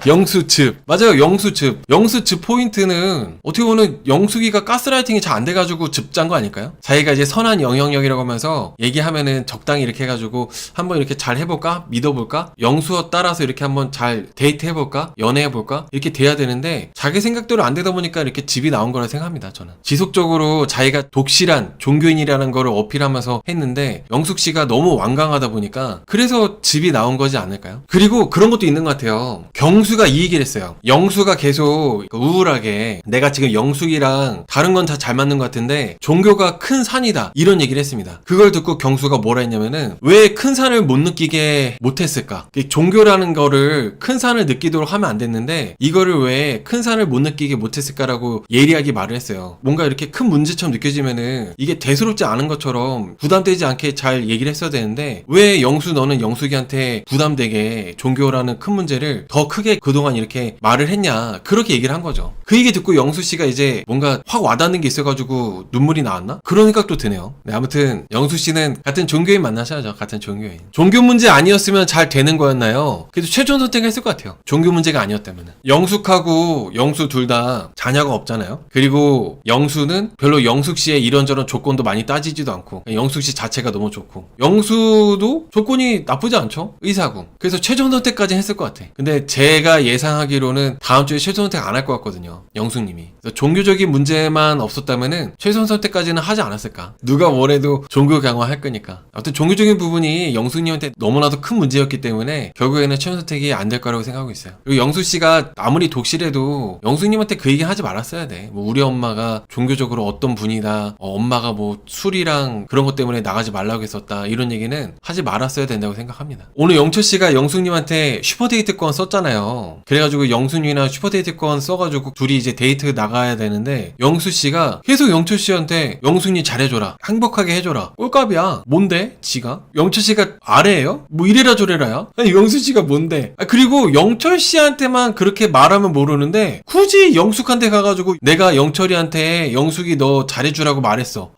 영수즙. 맞아요, 영수즙. 영수즙 포인트는 어떻게 보면 영숙이가 가스라이팅이 잘 안 돼가지고 즙 짠 거 아닐까요? 자기가 이제 선한 영향력이라고 하면서 얘기하면은 적당히 이렇게 해가지고 한번 이렇게 잘 해볼까? 믿어볼까? 영수어 따라서 이렇게 한번 잘 데이트 해볼까? 연애해볼까? 이렇게 돼야 되는데 자기 생각대로 안 되다 보니까 이렇게 즙이 나온 거라 생각합니다, 저는. 지속적으로 자기가 독실한 종교인이라는 거를 어필하면서 했는데 영숙씨가 너무 완강하다 보니까 그래서 즙이 나온 거지 않을까요? 그리고 그런 것도 있는 것 같아요. 경수가 이 얘기를 했어요. 영수가 계속 우울하게 내가 지금 영숙이랑 다른 건 다 잘 맞는 것 같은데 종교가 큰 산이다 이런 얘기를 했습니다. 그걸 듣고 경수가 뭐라 했냐면은 왜 큰 산을 못 느끼게 못했을까? 종교라는 거를 큰 산을 느끼도록 하면 안 됐는데 이거를 왜 큰 산을 못 느끼게 못했을까라고 예리하게 말을 했어요. 뭔가 이렇게 큰 문제처럼 느껴지면은 이게 대수롭지 않은 것처럼 부담되지 않게 잘 얘기를 했어야 되는데 왜 영수 너는 영숙이한테 부담되게 종교라는 큰 문제를 더 크게 그동안 이렇게 말을 했냐 그렇게 얘기를 한 거죠. 그 얘기 듣고 영수씨가 이제 뭔가 확 와닿는 게 있어가지고 눈물이 나왔나? 그런 생각도 드네요. 네, 아무튼 영수씨는 같은 종교인 만나셔야죠. 같은 종교인. 종교 문제 아니었으면 잘 되는 거였나요? 그래도 최종 선택을 했을 것 같아요. 종교 문제가 아니었다면. 영숙하고 영수 둘 다 자녀가 없잖아요. 그리고 영수는 별로 영숙씨의 이런저런 조건도 많이 따지지도 않고 영숙씨 자체가 너무 좋고 영수도 조건이 나쁘지 않죠. 의사고. 그래서 최종 선택까지 했을 것 같아. 근데 제가 예상하기로는 다음 주에 최종 선택 안 할 것 같거든요. 영숙님이. 그래서 종교적인 문제만 없었다면은 최종 선택까지는 하지 않았을까. 누가 뭐래도 종교 강화할 거니까. 아무튼 종교적인 부분이 영숙님한테 너무나도 큰 문제였기 때문에 결국에는 최종 선택이 안 될 거라고 생각하고 있어요. 그리고 영숙씨가 아무리 독실해도 영숙님한테 그 얘기 하지 말았어야 돼. 뭐 우리 엄마가 종교적으로 어떤 분이다. 엄마가 뭐 술이랑 그런 것 때문에 나가지 말라고 했었다. 이런 얘기는 하지 말았어야 된다고 생각합니다. 오늘 영철씨가 영숙님한테 슈퍼데이트권 썼잖아요. 그래가지고 영숙님이랑 슈퍼데이트권 써가지고 둘이 이제 데이트 나가야 되는데 영수씨가 계속 영철씨한테 영숙님 잘해줘라. 행복하게 해줘라. 꼴값이야. 뭔데? 지가? 영철씨가 아래예요? 뭐 이래라 저래라야? 아니 영수씨가 뭔데? 그리고 영철씨한테만 그렇게 말하면 모르는데 굳이 영숙한테 가가지고 내가 영철이한테 영숙이 너 잘해주라고 말했어.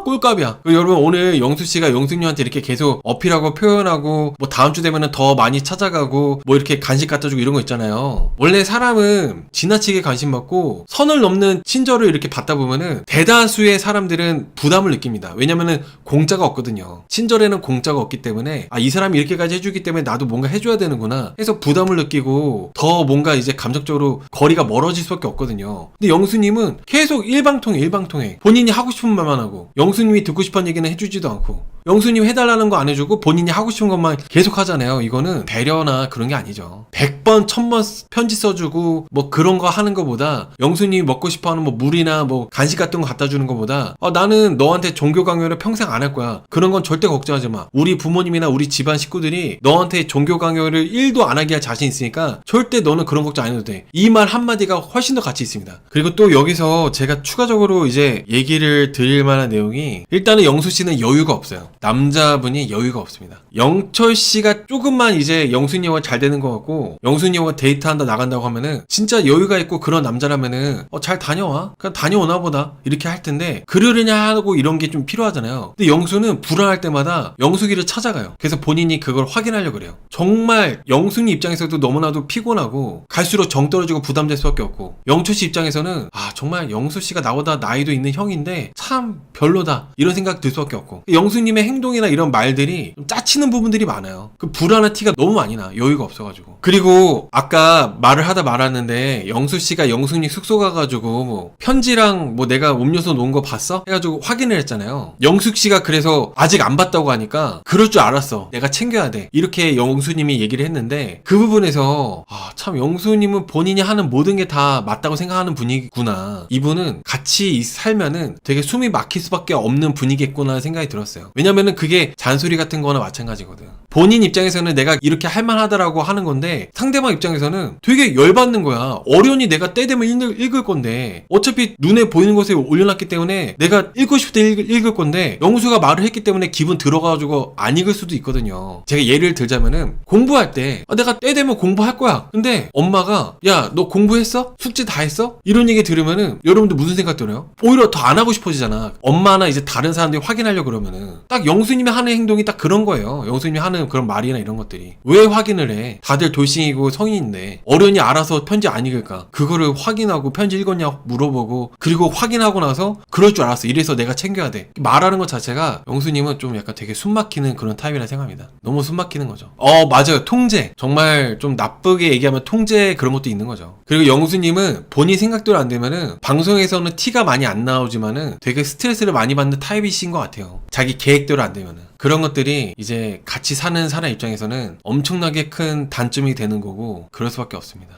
꼴값이야. 여러분 오늘 영수씨가 영숙님한테 이렇게 계속 어필하고 표현하고 뭐 다음 주 되면은 더 많이 찾아가고 뭐 이렇게 간식 갖다주고 이런 거 있잖아요. 원래 사람은 지나치게 관심 받고 선을 넘는 친절을 이렇게 받다 보면은 대다수의 사람들은 부담을 느낍니다. 왜냐면은 공짜가 없거든요. 친절에는 공짜가 없기 때문에 이 사람이 이렇게까지 해주기 때문에 나도 뭔가 해줘야 되는구나 해서 부담을 느끼고 더 뭔가 이제 감정적으로 거리가 멀어질 수밖에 없거든요. 근데 영수님은 계속 일방통해. 본인이 하고 싶은 말만 하고 영수님이 듣고 싶은 얘기는 해주지도 않고 영수님 해달라는 거 안 해주고 본인이 하고 싶은 것만 계속 하잖아요. 이거는 배려나 그런 게 아니죠. 100번 1000번 편지 써주고 뭐 그런 거 하는 거보다 영수님이 먹고 싶어하는 뭐 물이나 뭐 간식 같은 거 갖다 주는 거보다 나는 너한테 종교 강요를 평생 안 할 거야. 그런 건 절대 걱정하지 마. 우리 부모님이나 우리 집안 식구들이 너한테 종교 강요를 1도 안 하게 할 자신 있으니까 절대 너는 그런 걱정 안 해도 돼. 이 말 한마디가 훨씬 더 가치 있습니다. 그리고 또 여기서 제가 추가적으로 이제 얘기를 드릴 만한 내용이 일단은 영수씨는 여유가 없어요. 남자분이 여유가 없습니다. 영철씨가 조금만 이제 영수님과 잘 되는 것 같고 영수님과 데이트한다 나간다고 하면은 진짜 여유가 있고 그런 남자라면은 잘 다녀와. 그냥 다녀오나 보다. 이렇게 할 텐데 그러려냐 하고 이런 게 좀 필요하잖아요. 근데 영수는 불안할 때마다 영숙이를 찾아가요. 그래서 본인이 그걸 확인하려고 그래요. 정말 영숙님 입장에서도 너무나도 피곤하고 갈수록 정 떨어지고 부담될 수밖에 없고 영철씨 입장에서는 정말 영수씨가 나보다 나이도 있는 형인데 참 별로다 이런 생각 들 수밖에 없고 영수님의 행동이나 이런 말들이 좀 짜치는 부분들이 많아요. 그 불안한 티가 너무 많이 나. 여유가 없어가지고. 그리고 아까 말을 하다 말았는데 영수씨가 영숙님 숙소 가가지고 뭐 편지랑 뭐 내가 음료수 놓은 거 봤어? 해가지고 확인을 했잖아요. 영숙씨가 그래서 아직 안 봤다고 하니까 그럴 줄 알았어. 내가 챙겨야 돼. 이렇게 영수님이 얘기를 했는데 그 부분에서 참 영수님은 본인이 하는 모든 게 다 맞다고 생각하는 분이구나. 이분은 같이 살면은 되게 숨이 막힐 수밖에 없는 분이겠구나 생각이 들었어요. 왜냐면은 그게 잔소리 같은 거나 마찬가지거든. 본인 입장에서는 내가 이렇게 할만하다라고 하는 건데 상대방 입장에서는 되게 열받는 거야. 어련히 내가 때 되면 읽을 건데 어차피 눈에 보이는 것에 올려놨기 때문에 내가 읽고 싶을 때 읽을 건데 영수가 말을 했기 때문에 기분 들어가지고 안 읽을 수도 있거든요. 제가 예를 들자면은 공부할 때 내가 때 되면 공부할 거야. 근데 엄마가 야 너 공부했어? 숙제 다 했어? 이런 얘기 들으면은 여러분들 무슨 생각 들어요? 오히려 더 안 하고 싶어지잖아. 엄마나 이제 다른 사람들이 확인하려고 그러면은 딱 영수님이 하는 행동이 딱 그런 거예요. 영수님이 하는 그런 말이나 이런 것들이 왜 확인을 해? 다들 돌싱이고 성인인데 어른이 알아서 편지 안 읽을까? 그거를 확인하고 편지 읽었냐 물어보고 그리고 확인하고 나서 그럴 줄 알았어. 이래서 내가 챙겨야 돼. 말하는 것 자체가 영수님은 좀 약간 되게 숨막히는 그런 타입이라 생각합니다. 너무 숨막히는 거죠. 맞아요. 통제. 정말 좀 나쁘게 얘기하면 통제 그런 것도 있는 거죠. 그리고 영수님은 본인 생각대로 안 되면은 방송에서는 티가 많이 안 나오지만은 되게 스트레스를 많이 받는 타입이신 것 같아요. 자기 계획대로 기독교로 안 되면은. 그런 것들이 이제 같이 사는 사람 입장에서는 엄청나게 큰 단점이 되는 거고 그럴 수밖에 없습니다.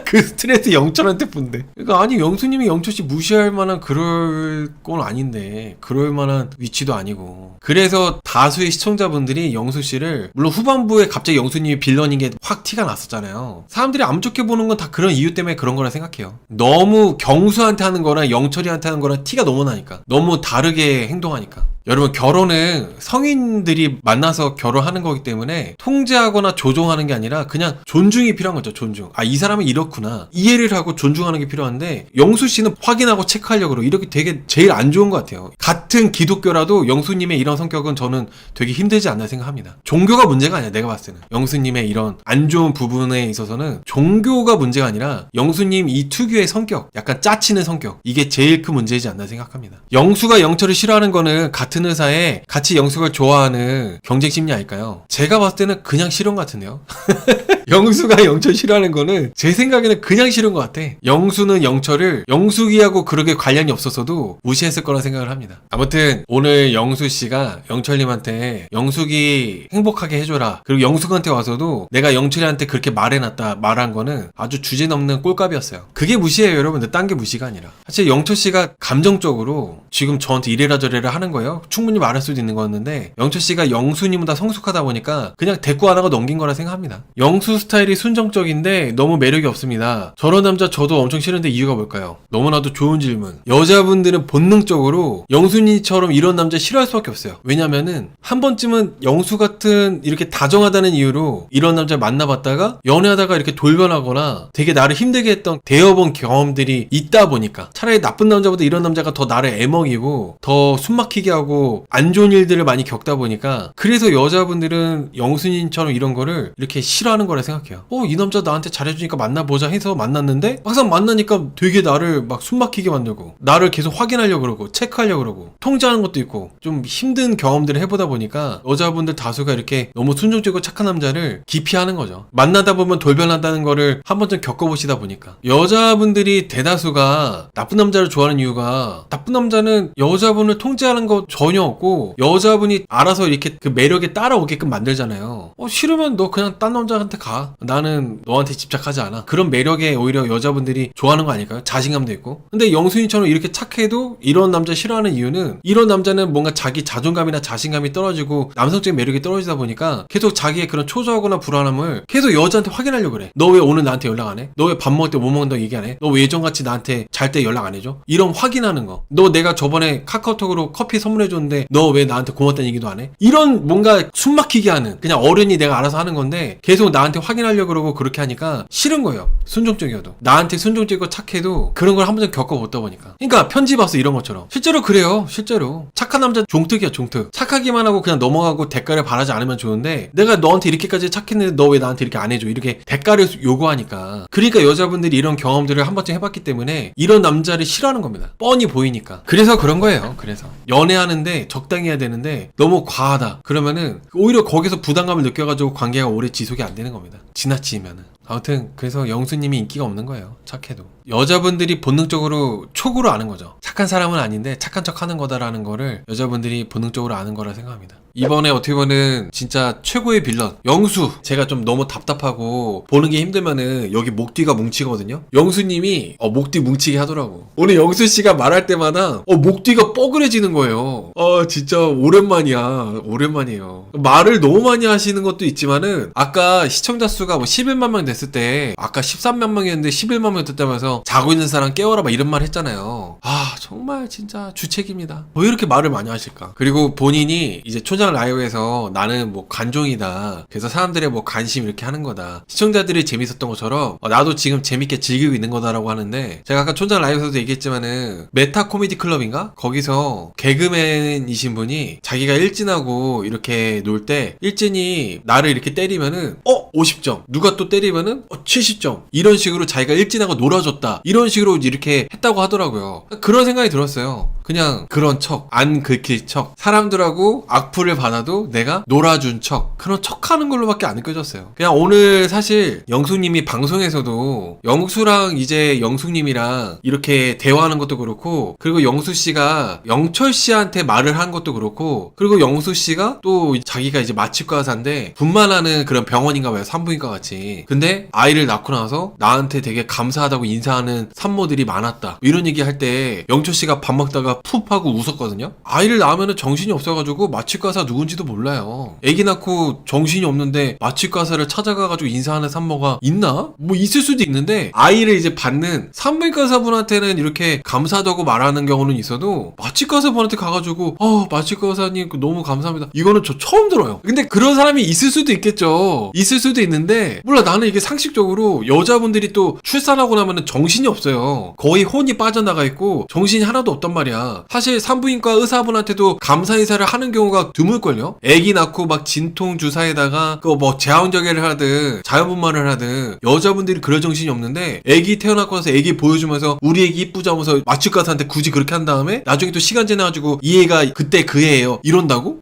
그 스트레스 영철한테 분데. 그러니까 아니 영수님이 영철씨 무시할 만한 그럴 건 아닌데 그럴 만한 위치도 아니고. 그래서 다수의 시청자분들이 영수씨를 물론 후반부에 갑자기 영수님이 빌런인 게 확 티가 났었잖아요. 사람들이 안 좋게 보는 건 다 그런 이유 때문에 그런 거라 생각해요. 너무 경수한테 하는 거랑 영철이한테 하는 거랑 티가 너무 나니까. 너무 다르게 행동하니까. 여러분 결혼은 성인들이 만나서 결혼하는 거기 때문에 통제하거나 조종하는 게 아니라 그냥 존중이 필요한 거죠. 존중. 아, 이 사람은 이렇구나. 이해를 하고 존중하는 게 필요한데 영수 씨는 확인하고 체크하려고 그러고 이렇게 되게 제일 안 좋은 것 같아요. 같은 기독교라도 영수님의 이런 성격은 저는 되게 힘들지 않나 생각합니다. 종교가 문제가 아니야. 내가 봤을 때는. 영수님의 이런 안 좋은 부분에 있어서는 종교가 문제가 아니라 영수님 이 특유의 성격, 약간 짜치는 성격, 이게 제일 큰 문제이지 않나 생각합니다. 영수가 영철을 싫어하는 거는 같은 회사에 같이 영숙을 좋아하는 경쟁 심리 아닐까요? 제가 봤을 때는 그냥 싫은 것 같은데요. 영수가 영철 싫어하는 거는 제 생각에는 그냥 싫은 것 같아. 영수는 영철을 영숙이하고 그렇게 관련이 없었어도 무시했을 거라 생각을 합니다. 아무튼 오늘 영수씨가 영철님한테 영숙이 행복하게 해줘라, 그리고 영숙한테 와서도 내가 영철이한테 그렇게 말해놨다 말한 거는 아주 주제넘는 꼴값이었어요. 그게 무시예요 여러분들. 딴 게 무시가 아니라. 사실 영철씨가 감정적으로 지금 저한테 이래라 저래라 하는 거예요. 충분히 말할 수도 있는 거였는데 영철씨가 영수님보다 성숙하다 보니까 그냥 대꾸 안 하고 넘긴 거라 생각합니다. 영수 스타일이 순정적인데 너무 매력이 없습니다. 저런 남자 저도 엄청 싫은데 이유가 뭘까요? 너무나도 좋은 질문. 여자분들은 본능적으로 영수님처럼 이런 남자 싫어할 수밖에 없어요. 왜냐면은 한 번쯤은 영수 같은 이렇게 다정하다는 이유로 이런 남자 만나봤다가 연애하다가 이렇게 돌변하거나 되게 나를 힘들게 했던 대여본 경험들이 있다 보니까 차라리 나쁜 남자보다 이런 남자가 더 나를 애먹이고 더 숨막히게 하고 안 좋은 일들을 많이 겪다 보니까 그래서 여자분들은 영수님처럼 이런 거를 이렇게 싫어하는 거라 생각해요. 이 남자 나한테 잘해주니까 만나보자 해서 만났는데 막상 만나니까 되게 나를 막 숨막히게 만들고 나를 계속 확인하려고 그러고 체크하려고 그러고 통제하는 것도 있고 좀 힘든 경험들을 해보다 보니까 여자분들 다수가 이렇게 너무 순종적이고 착한 남자를 기피하는 거죠. 만나다 보면 돌변한다는 거를 한 번쯤 겪어보시다 보니까. 여자분들이 대다수가 나쁜 남자를 좋아하는 이유가 나쁜 남자는 여자분을 통제하는 거 전혀 없고 여자분이 알아서 이렇게 그 매력에 따라오게끔 만들잖아요. 싫으면 너 그냥 딴 남자한테 가. 나는 너한테 집착하지 않아. 그런 매력에 오히려 여자분들이 좋아하는 거 아닐까요? 자신감도 있고. 근데 영수님처럼 이렇게 착해도 이런 남자 싫어하는 이유는 이런 남자는 뭔가 자기 자존감이나 자신감이 떨어지고 남성적인 매력이 떨어지다 보니까 계속 자기의 그런 초조하거나 불안함을 계속 여자한테 확인하려고 그래. 너 왜 오늘 나한테 연락 안 해? 너 왜 밥 먹을 때 뭐 먹는다고 얘기 안 해? 너 왜 예전같이 나한테 잘 때 연락 안 해줘? 이런 확인하는 거. 너 내가 저번에 카카오톡으로 커피 선물해줬는데 너 왜 나한테 고맙다는 얘기도 안 해? 이런 뭔가 숨막히게 하는, 그냥 어른이 내가 알아서 하는 건데 계속 나한테 확인하려고 그러고 그렇게 하니까 싫은 거예요. 순종적이어도. 나한테 순종적이고 착해도 그런 걸 한 번쯤 겪어보다 보니까. 그러니까 편지 봤어 이런 것처럼. 실제로 그래요. 실제로. 착한 남자 종특이야 종특. 착하기만 하고 그냥 넘어가고 대가를 바라지 않으면 좋은데 내가 너한테 이렇게까지 착했는데 너 왜 나한테 이렇게 안 해줘? 이렇게 대가를 요구하니까. 그러니까 여자분들이 이런 경험들을 한 번쯤 해봤기 때문에 이런 남자를 싫어하는 겁니다. 뻔히 보이니까. 그래서 그런 거예요. 그래서 연애하는데 적당히 해야 되는데 너무 과하다 그러면은 오히려 거기서 부담감을 느껴가지고 관계가 오래 지속이 안 되는 겁니다. 지나치면은. 아무튼 그래서 영수님이 인기가 없는 거예요. 착해도. 여자분들이 본능적으로 촉으로 아는 거죠. 착한 사람은 아닌데 착한 척 하는 거다라는 거를 여자분들이 본능적으로 아는 거라 생각합니다. 이번에 어떻게 보면 진짜 최고의 빌런 영수. 제가 좀 너무 답답하고 보는 게 힘들면은 여기 목 뒤가 뭉치거든요. 영수님이 목 뒤 뭉치게 하더라고. 오늘 영수씨가 말할 때마다 목 뒤가 뻐그레지는 거예요. 진짜 오랜만이에요. 말을 너무 많이 하시는 것도 있지만은 아까 시청자 수가 뭐 11만 명 됐을 때 아까 13만 명이었는데 11만 명 됐다면서 자고 있는 사람 깨워라 막 이런 말 했잖아요. 정말 진짜 주책입니다. 왜 이렇게 말을 많이 하실까? 그리고 본인이 이제 초장 라이브에서 나는 뭐 관종이다. 그래서 사람들의 뭐 관심 이렇게 하는 거다. 시청자들이 재밌었던 것처럼 나도 지금 재밌게 즐기고 있는 거다라고 하는데 제가 아까 초장 라이브에서도 얘기했지만은 메타 코미디 클럽인가? 거기서 개그맨이신 분이 자기가 일진하고 이렇게 놀 때 일진이 나를 이렇게 때리면은 50점. 누가 또 때리면은 70점. 이런 식으로 자기가 일진하고 놀아줬다. 이런 식으로 이렇게 했다고 하더라고요. 그런 생각이 들었어요. 그냥 그런 척, 안 긁힐 척, 사람들하고 악플을 받아도 내가 놀아준 척, 그런 척하는 걸로밖에 안 느껴졌어요. 그냥 오늘 사실 영숙님이 방송에서도 영수랑 이제 영숙님이랑 이렇게 대화하는 것도 그렇고, 그리고 영수씨가 영철씨한테 말을 한 것도 그렇고, 그리고 영수씨가 또 자기가 이제 마취과사인데 분만하는 그런 병원인가 봐요. 산부인과 같이. 근데 아이를 낳고 나서 나한테 되게 감사하다고 인사하는 산모들이 많았다, 이런 얘기 할 때 영철씨가 밥 먹다가 푹 하고 웃었거든요. 아이를 낳으면 정신이 없어가지고 마취과사 누군지도 몰라요. 애기 낳고 정신이 없는데 마취과사를 찾아가가지고 인사하는 산모가 있나? 뭐 있을 수도 있는데, 아이를 이제 받는 산부인과사분한테는 이렇게 감사하다고 말하는 경우는 있어도 마취과사분한테 가가지고 마취과사님 너무 감사합니다, 이거는 저 처음 들어요. 근데 그런 사람이 있을 수도 있겠죠. 있을 수도 있는데, 몰라, 나는 이게 상식적으로 여자분들이 또 출산하고 나면은 정신이 없어요. 거의 혼이 빠져나가 있고 정신이 하나도 없단 말이야. 사실 산부인과 의사분한테도 감사 인사를 하는 경우가 드물걸요. 애기 낳고 막 진통 주사에다가 그 뭐 제왕절개를 하든 자연분만을 하든 여자분들이 그럴 정신이 없는데, 애기 태어나고 나서 애기 보여주면서 우리 애기 이쁘자면서 마취과사한테 굳이 그렇게 한 다음에 나중에 또 시간 지나가지고 이 애가 그때 그 애예요 이런다고?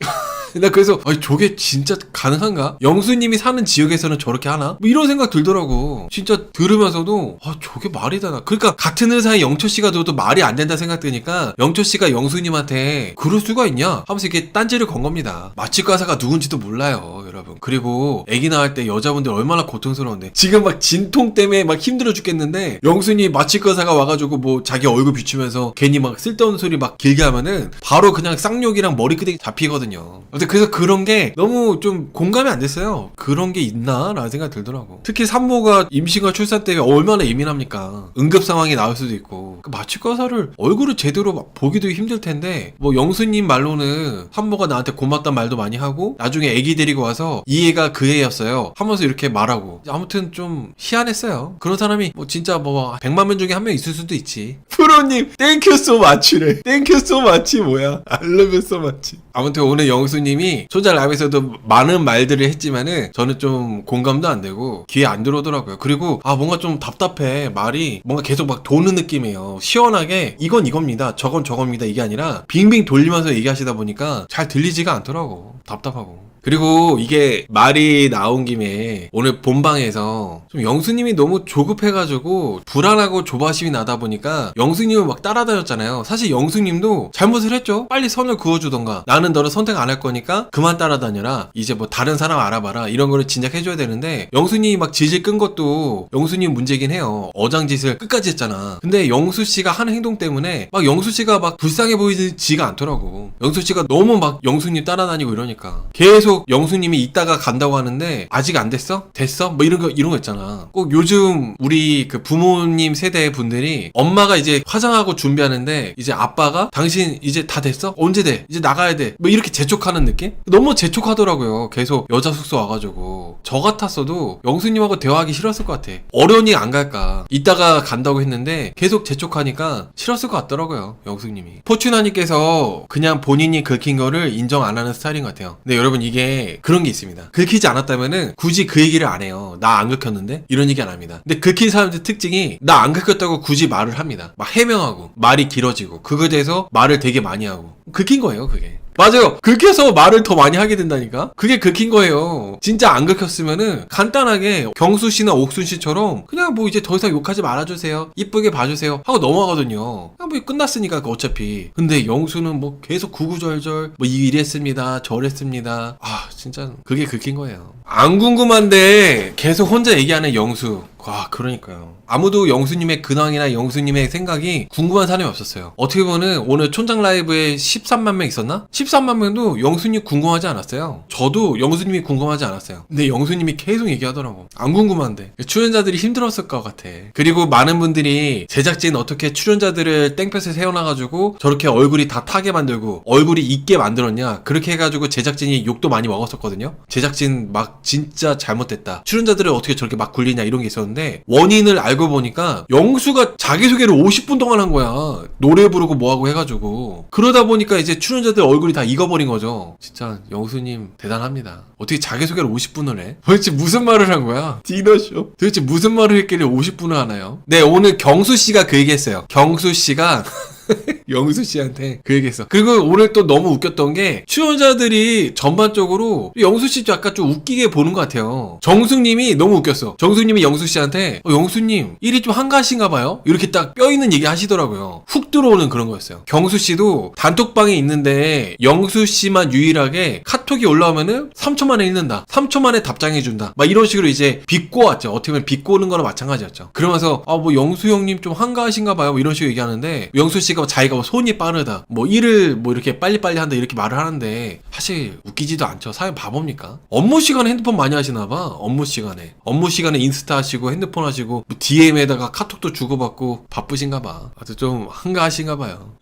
나 그래서 저게 진짜 가능한가? 영수님이 사는 지역에서는 저렇게 하나? 뭐 이런 생각 들더라고. 진짜 들으면서도 저게 말이 되나? 그러니까 같은 의사의 영철씨가 들어도 말이 안 된다 생각되니까 영철씨가 영수님한테 그럴 수가 있냐? 하면서 이렇게 딴지를 건 겁니다. 마취과사가 누군지도 몰라요, 여러분. 그리고 애기 낳을 때 여자분들 얼마나 고통스러운데, 지금 막 진통 때문에 막 힘들어 죽겠는데 영수님 마취과사가 와가지고 뭐 자기 얼굴 비추면서 괜히 막 쓸데없는 소리 막 길게 하면은 바로 그냥 쌍욕이랑 머리끄댕이 잡히거든요. 그래서 그런 게 너무 좀 공감이 안 됐어요. 그런 게 있나? 라는 생각이 들더라고. 특히 산모가 임신과 출산 때문에 얼마나 예민합니까? 응급 상황이 나올 수도 있고. 마취과사를 얼굴을 제대로 막 보기도 힘들 텐데, 뭐 영수님 말로는 산모가 나한테 고맙단 말도 많이 하고 나중에 애기 데리고 와서 이 애가 그 애였어요 하면서 이렇게 말하고. 아무튼 좀 희한했어요. 그런 사람이 뭐 진짜 뭐 100만 명 중에 한 명 있을 수도 있지. 프로님 땡큐 so much래. 땡큐 so much 뭐야? I love you so much. 아무튼 오늘 영수님이 초자 라이브에서도 많은 말들을 했지만은 저는 좀 공감도 안 되고 귀에 안 들어오더라고요. 그리고 뭔가 좀 답답해. 말이 뭔가 계속 막 도는 느낌이에요. 시원하게 이건 이겁니다, 저건 저겁니다, 이게 아니라 빙빙 돌리면서 얘기하시다 보니까 잘 들리지가 않더라고. 답답하고. 그리고 이게 말이 나온 김에 오늘 본방에서 좀 영수님이 너무 조급해가지고 불안하고 조바심이 나다 보니까 영수님을 막 따라다녔잖아요. 사실 영수님도 잘못을 했죠. 빨리 선을 그어주던가, 나는 너를 선택 안 할 거니까 그만 따라다녀라, 이제 뭐 다른 사람 알아봐라, 이런 거를 진작해줘야 되는데, 영수님이 막 질질 끈 것도 영수님 문제긴 해요. 어장짓을 끝까지 했잖아. 근데 영수씨가 하는 행동 때문에 막 영수씨가 막 불쌍해 보이지가 않더라고. 영수씨가 너무 막 영수님 따라다니고 이러니까 계속 영수님이 이따가 간다고 하는데 아직 안 됐어? 됐어? 뭐 이런 거 있잖아. 꼭 요즘 우리 그 부모님 세대 분들이 엄마가 이제 화장하고 준비하는데 이제 아빠가 당신 이제 다 됐어? 언제 돼? 이제 나가야 돼. 뭐 이렇게 재촉하는 느낌? 너무 재촉하더라고요. 계속 여자 숙소 와가지고. 저 같았어도 영수님하고 대화하기 싫었을 것 같아. 어련히 안 갈까? 이따가 간다고 했는데 계속 재촉하니까 싫었을 것 같더라고요, 영수님이. 포춘하님께서 그냥 본인이 긁힌 거를 인정 안 하는 스타일인 것 같아요. 근데 여러분 이게 그런 게 있습니다. 긁히지 않았다면은 굳이 그 얘기를 안 해요. 나 안 긁혔는데? 이런 얘기 안 합니다. 근데 긁힌 사람들 특징이 나 안 긁혔다고 굳이 말을 합니다. 막 해명하고 말이 길어지고 그거에 대해서 말을 되게 많이 하고. 긁힌 거예요, 그게. 맞아요. 긁혀서 말을 더 많이 하게 된다니까? 그게 긁힌 거예요. 진짜 안 긁혔으면은 간단하게 경수씨나 옥순씨처럼 그냥 뭐 이제 더 이상 욕하지 말아주세요, 이쁘게 봐주세요 하고 넘어가거든요. 그냥 뭐 끝났으니까 어차피. 근데 영수는 뭐 계속 구구절절 뭐 이랬습니다, 저랬습니다. 진짜 그게 긁힌 거예요. 안 궁금한데 계속 혼자 얘기하는 영수. 그러니까요. 아무도 영수님의 근황이나 영수님의 생각이 궁금한 사람이 없었어요. 어떻게 보면 오늘 촌장 라이브에 13만 명 있었나? 13만 명도 영수님 궁금하지 않았어요. 저도 영수님이 궁금하지 않았어요. 근데 영수님이 계속 얘기하더라고. 안 궁금한데. 출연자들이 힘들었을 것 같아. 그리고 많은 분들이 제작진 어떻게 출연자들을 땡볕에 세워놔가지고 저렇게 얼굴이 다 타게 만들고 얼굴이 있게 만들었냐, 그렇게 해가지고 제작진이 욕도 많이 먹었었거든요. 제작진 막 진짜 잘못됐다, 출연자들을 어떻게 저렇게 막 굴리냐, 이런 게 있었는데 원인을 알고 보니까 영수가 자기소개를 50분 동안 한 거야. 노래 부르고 뭐하고 해가지고. 그러다 보니까 이제 출연자들 얼굴이 다 익어버린 거죠. 진짜 영수님 대단합니다. 어떻게 자기소개를 50분을 해? 도대체 무슨 말을 한 거야? 디너쇼. 도대체 무슨 말을 했길래 50분을 하나요? 네, 오늘 경수씨가 그 얘기했어요. 경수씨가 영수 씨한테 그 얘기했어. 그리고 오늘 또 너무 웃겼던 게 출연자들이 전반적으로 영수 씨 약간 좀 웃기게 보는 것 같아요. 정숙님이 너무 웃겼어. 정숙님이 영수 씨한테 영수님 일이 좀 한가하신가 봐요? 이렇게 딱 뼈 있는 얘기 하시더라고요. 훅 들어오는 그런 거였어요. 경수 씨도 단톡방에 있는데 영수 씨만 유일하게 카톡이 올라오면은 3초 만에 읽는다. 3초 만에 답장해준다. 막 이런 식으로 이제 비꼬았죠. 어떻게 보면 비꼬는 거나 마찬가지였죠. 그러면서 뭐 영수 형님 좀 한가하신가 봐요. 뭐 이런 식으로 얘기하는데 영수 씨가 자기가 뭐 손이 빠르다. 뭐 일을 뭐 이렇게 빨리빨리 한다. 이렇게 말을 하는데 사실 웃기지도 않죠. 사연 바보입니까? 업무 시간에 핸드폰 많이 하시나 봐. 업무 시간에 인스타 하시고 핸드폰 하시고 뭐 DM에다가 카톡도 주고받고 바쁘신가 봐. 아주 좀 한가하신가 봐요.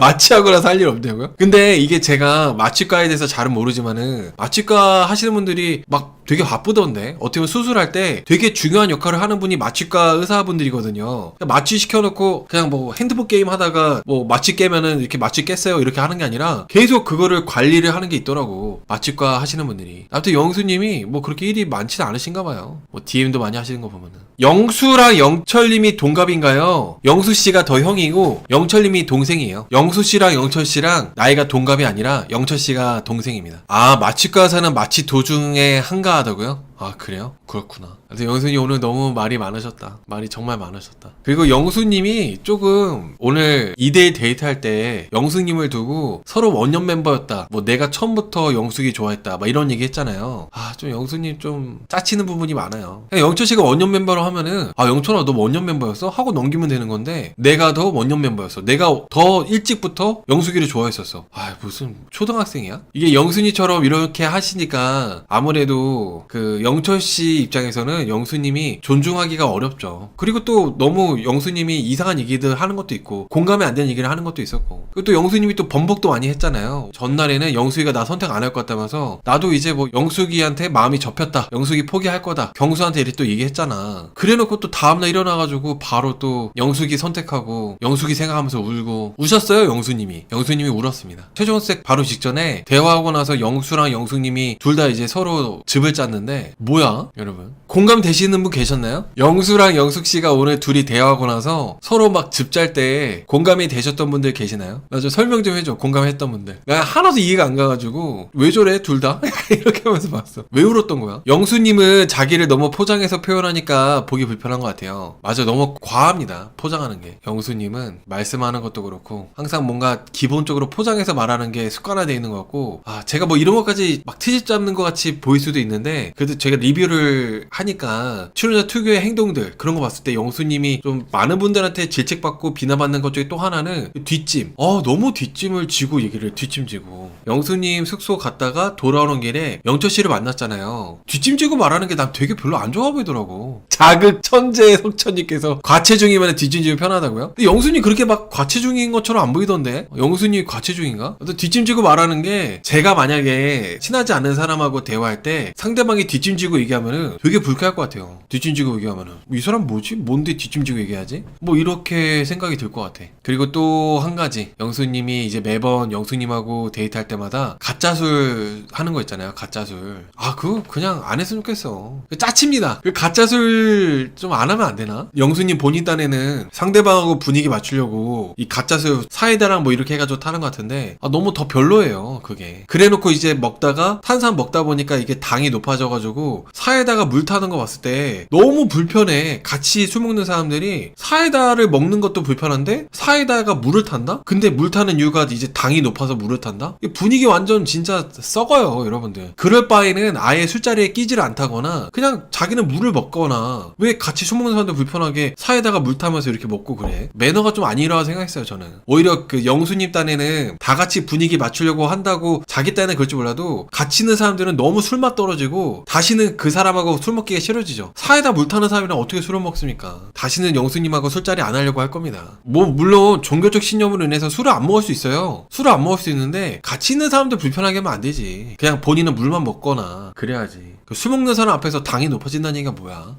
마취하거나 살 일 없냐고요? 근데 이게 제가 마취과에 대해서 잘은 모르지만은 마취과 하시는 분들이 막 되게 바쁘던데 어떻게 보면 수술할 때 되게 중요한 역할을 하는 분이 마취과 의사분들이거든요. 마취 시켜놓고 그냥 뭐 핸드폰 게임 하다가 뭐 마취 깨면은 이렇게 마취 깼어요 이렇게 하는 게 아니라 계속 그거를 관리를 하는 게 있더라고. 마취과 하시는 분들이. 아무튼 영수님이 뭐 그렇게 일이 많지는 않으신가 봐요. 뭐 DM도 많이 하시는 거 보면은. 영수랑 영철님이 동갑인가요? 영수씨가 더 형이고 영철님이 동생이에요. 영수씨랑 영철씨랑 나이가 동갑이 아니라 영철씨가 동생입니다. 마취과 사는 마취 도중에 한가하다고요? 그래요? 그렇구나. 그래서 영수님 오늘 너무 말이 많으셨다. 말이 정말 많으셨다. 그리고 영수님이 조금 오늘 2대1 데이트할 때 영수님을 두고 서로 원년 멤버였다. 뭐 내가 처음부터 영숙이 좋아했다. 막 이런 얘기 했잖아요. 좀 영수님 좀 짜치는 부분이 많아요. 영철씨가 원년 멤버로 하면은 영철아 너 원년 멤버였어? 하고 넘기면 되는 건데 내가 더 원년 멤버였어. 내가 더 일찍부터 영숙이를 좋아했었어. 무슨 초등학생이야? 이게 영순이처럼 이렇게 하시니까 아무래도 그 영철씨 입장에서는 영수님이 존중하기가 어렵죠. 그리고 또 너무 영수님이 이상한 얘기들 하는 것도 있고 공감이 안 되는 얘기를 하는 것도 있었고 그리고 또 영수님이 또 번복도 많이 했잖아요. 전날에는 영숙이가 나 선택 안 할 것 같다면서 나도 이제 뭐 영숙이한테 마음이 접혔다. 영숙이 포기할 거다. 경수한테 이렇게 또 얘기했잖아. 그래놓고 또 다음날 일어나가지고 바로 또 영숙이 선택하고 영숙이 생각하면서 울고 우셨어요 영수님이. 영수님이 울었습니다. 최종색 바로 직전에 대화하고 나서 영수랑 영숙님이 둘 다 이제 서로 즙을 짰는데 뭐야 여러분 공감 되시는 분 계셨나요? 영수랑 영숙씨가 오늘 둘이 대화하고 나서 서로 막 즙 짤 때 공감이 되셨던 분들 계시나요? 나 좀 설명 좀 해줘. 공감했던 분들. 나 하나도 이해가 안 가가지고 왜 저래 둘 다? 이렇게 하면서 봤어. 왜 울었던 거야? 영수님은 자기를 너무 포장해서 표현하니까 보기 불편한 것 같아요. 맞아 너무 과합니다. 포장하는 게. 영수님은 말씀하는 것도 그렇고 항상 뭔가 기본적으로 포장해서 말하는 게 습관화되어 있는 것 같고 제가 뭐 이런 것까지 막 트집 잡는 것 같이 보일 수도 있는데 그래도 제가 리뷰를 하니까 출연자 특유의 행동들 그런 거 봤을 때 영수님이 좀 많은 분들한테 질책받고 비난받는 것 중에 또 하나는 뒷짐. 너무 뒷짐을 지고 얘기를 뒷짐 지고 영수님 숙소 갔다가 돌아오는 길에 영철씨를 만났잖아요. 뒷짐 지고 말하는 게 난 되게 별로 안 좋아 보이더라고. 자극 천재 석천님께서 과체중이면 뒷짐 지면 편하다고요? 근데 영수님 그렇게 막 과체중인 것처럼 안 보이던데 영수님 과체중인가? 뒷짐 지고 말하는 게 제가 만약에 친하지 않은 사람하고 대화할 때 상대방이 뒷짐지고 얘기하면은 되게 불쾌할 것 같아요. 뒷짐지고 얘기하면은 이 사람 뭐지? 뭔데 뒷짐지고 얘기하지? 뭐 이렇게 생각이 들 것 같아. 그리고 또 한 가지 영수님이 이제 매번 영수님하고 데이트할 때마다 가짜술 하는 거 있잖아요. 가짜술. 그거 그냥 안 했으면 좋겠어. 짜칩니다. 그 가짜술 좀 안 하면 안 되나? 영수님 본인 딴에는 상대방하고 분위기 맞추려고 이 가짜술 사이다랑 뭐 이렇게 해가지고 타는 것 같은데 너무 더 별로예요. 그게. 그래놓고 이제 먹다가 탄산 먹다 보니까 이게 당이 높아져가지고 사이다가 물 타는 거 봤을 때 너무 불편해. 같이 술 먹는 사람들이 사이다를 먹는 것도 불편한데 사이다가 물을 탄다? 근데 물 타는 이유가 이제 당이 높아서 물을 탄다? 분위기 완전 진짜 썩어요 여러분들. 그럴 바에는 아예 술자리에 끼지를 않다거나 그냥 자기는 물을 먹거나 왜 같이 술 먹는 사람들 불편하게 사이다가 물 타면서 이렇게 먹고 그래? 매너가 좀 아니라고 생각했어요 저는. 오히려 그 영수님 딴에는 다 같이 분위기 맞추려고 한다고 자기 딴에는 그럴 줄 몰라도 같이 있는 사람들은 너무 술맛 떨어지고 다시는 그 사람하고 술 먹기가 싫어지죠. 사이다 물 타는 사람이랑 어떻게 술을 먹습니까? 다시는 영수님하고 술자리 안 하려고 할 겁니다. 뭐 물론 종교적 신념으로 인해서 술을 안 먹을 수 있어요. 술을 안 먹을 수 있는데 같이 있는 사람들 불편하게 하면 안 되지. 그냥 본인은 물만 먹거나 그래야지. 술 먹는 사람 앞에서 당이 높아진다는 얘기가 뭐야?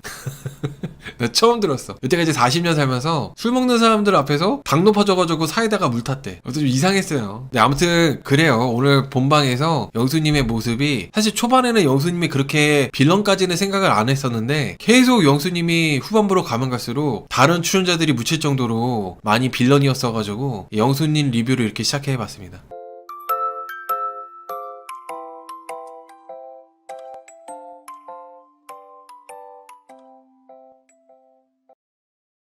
나 처음 들었어. 여태까지 40년 살면서 술 먹는 사람들 앞에서 당 높아져가지고 사이다가 물 탔대. 좀 이상했어요. 근데 아무튼 그래요. 오늘 본방에서 영수님의 모습이 사실 초반에는 영수님이 그렇게 빌런까지는 생각을 안 했었는데 계속 영수님이 후반부로 가면 갈수록 다른 출연자들이 묻힐 정도로 많이 빌런이었어가지고 영수님 리뷰를 이렇게 시작해봤습니다.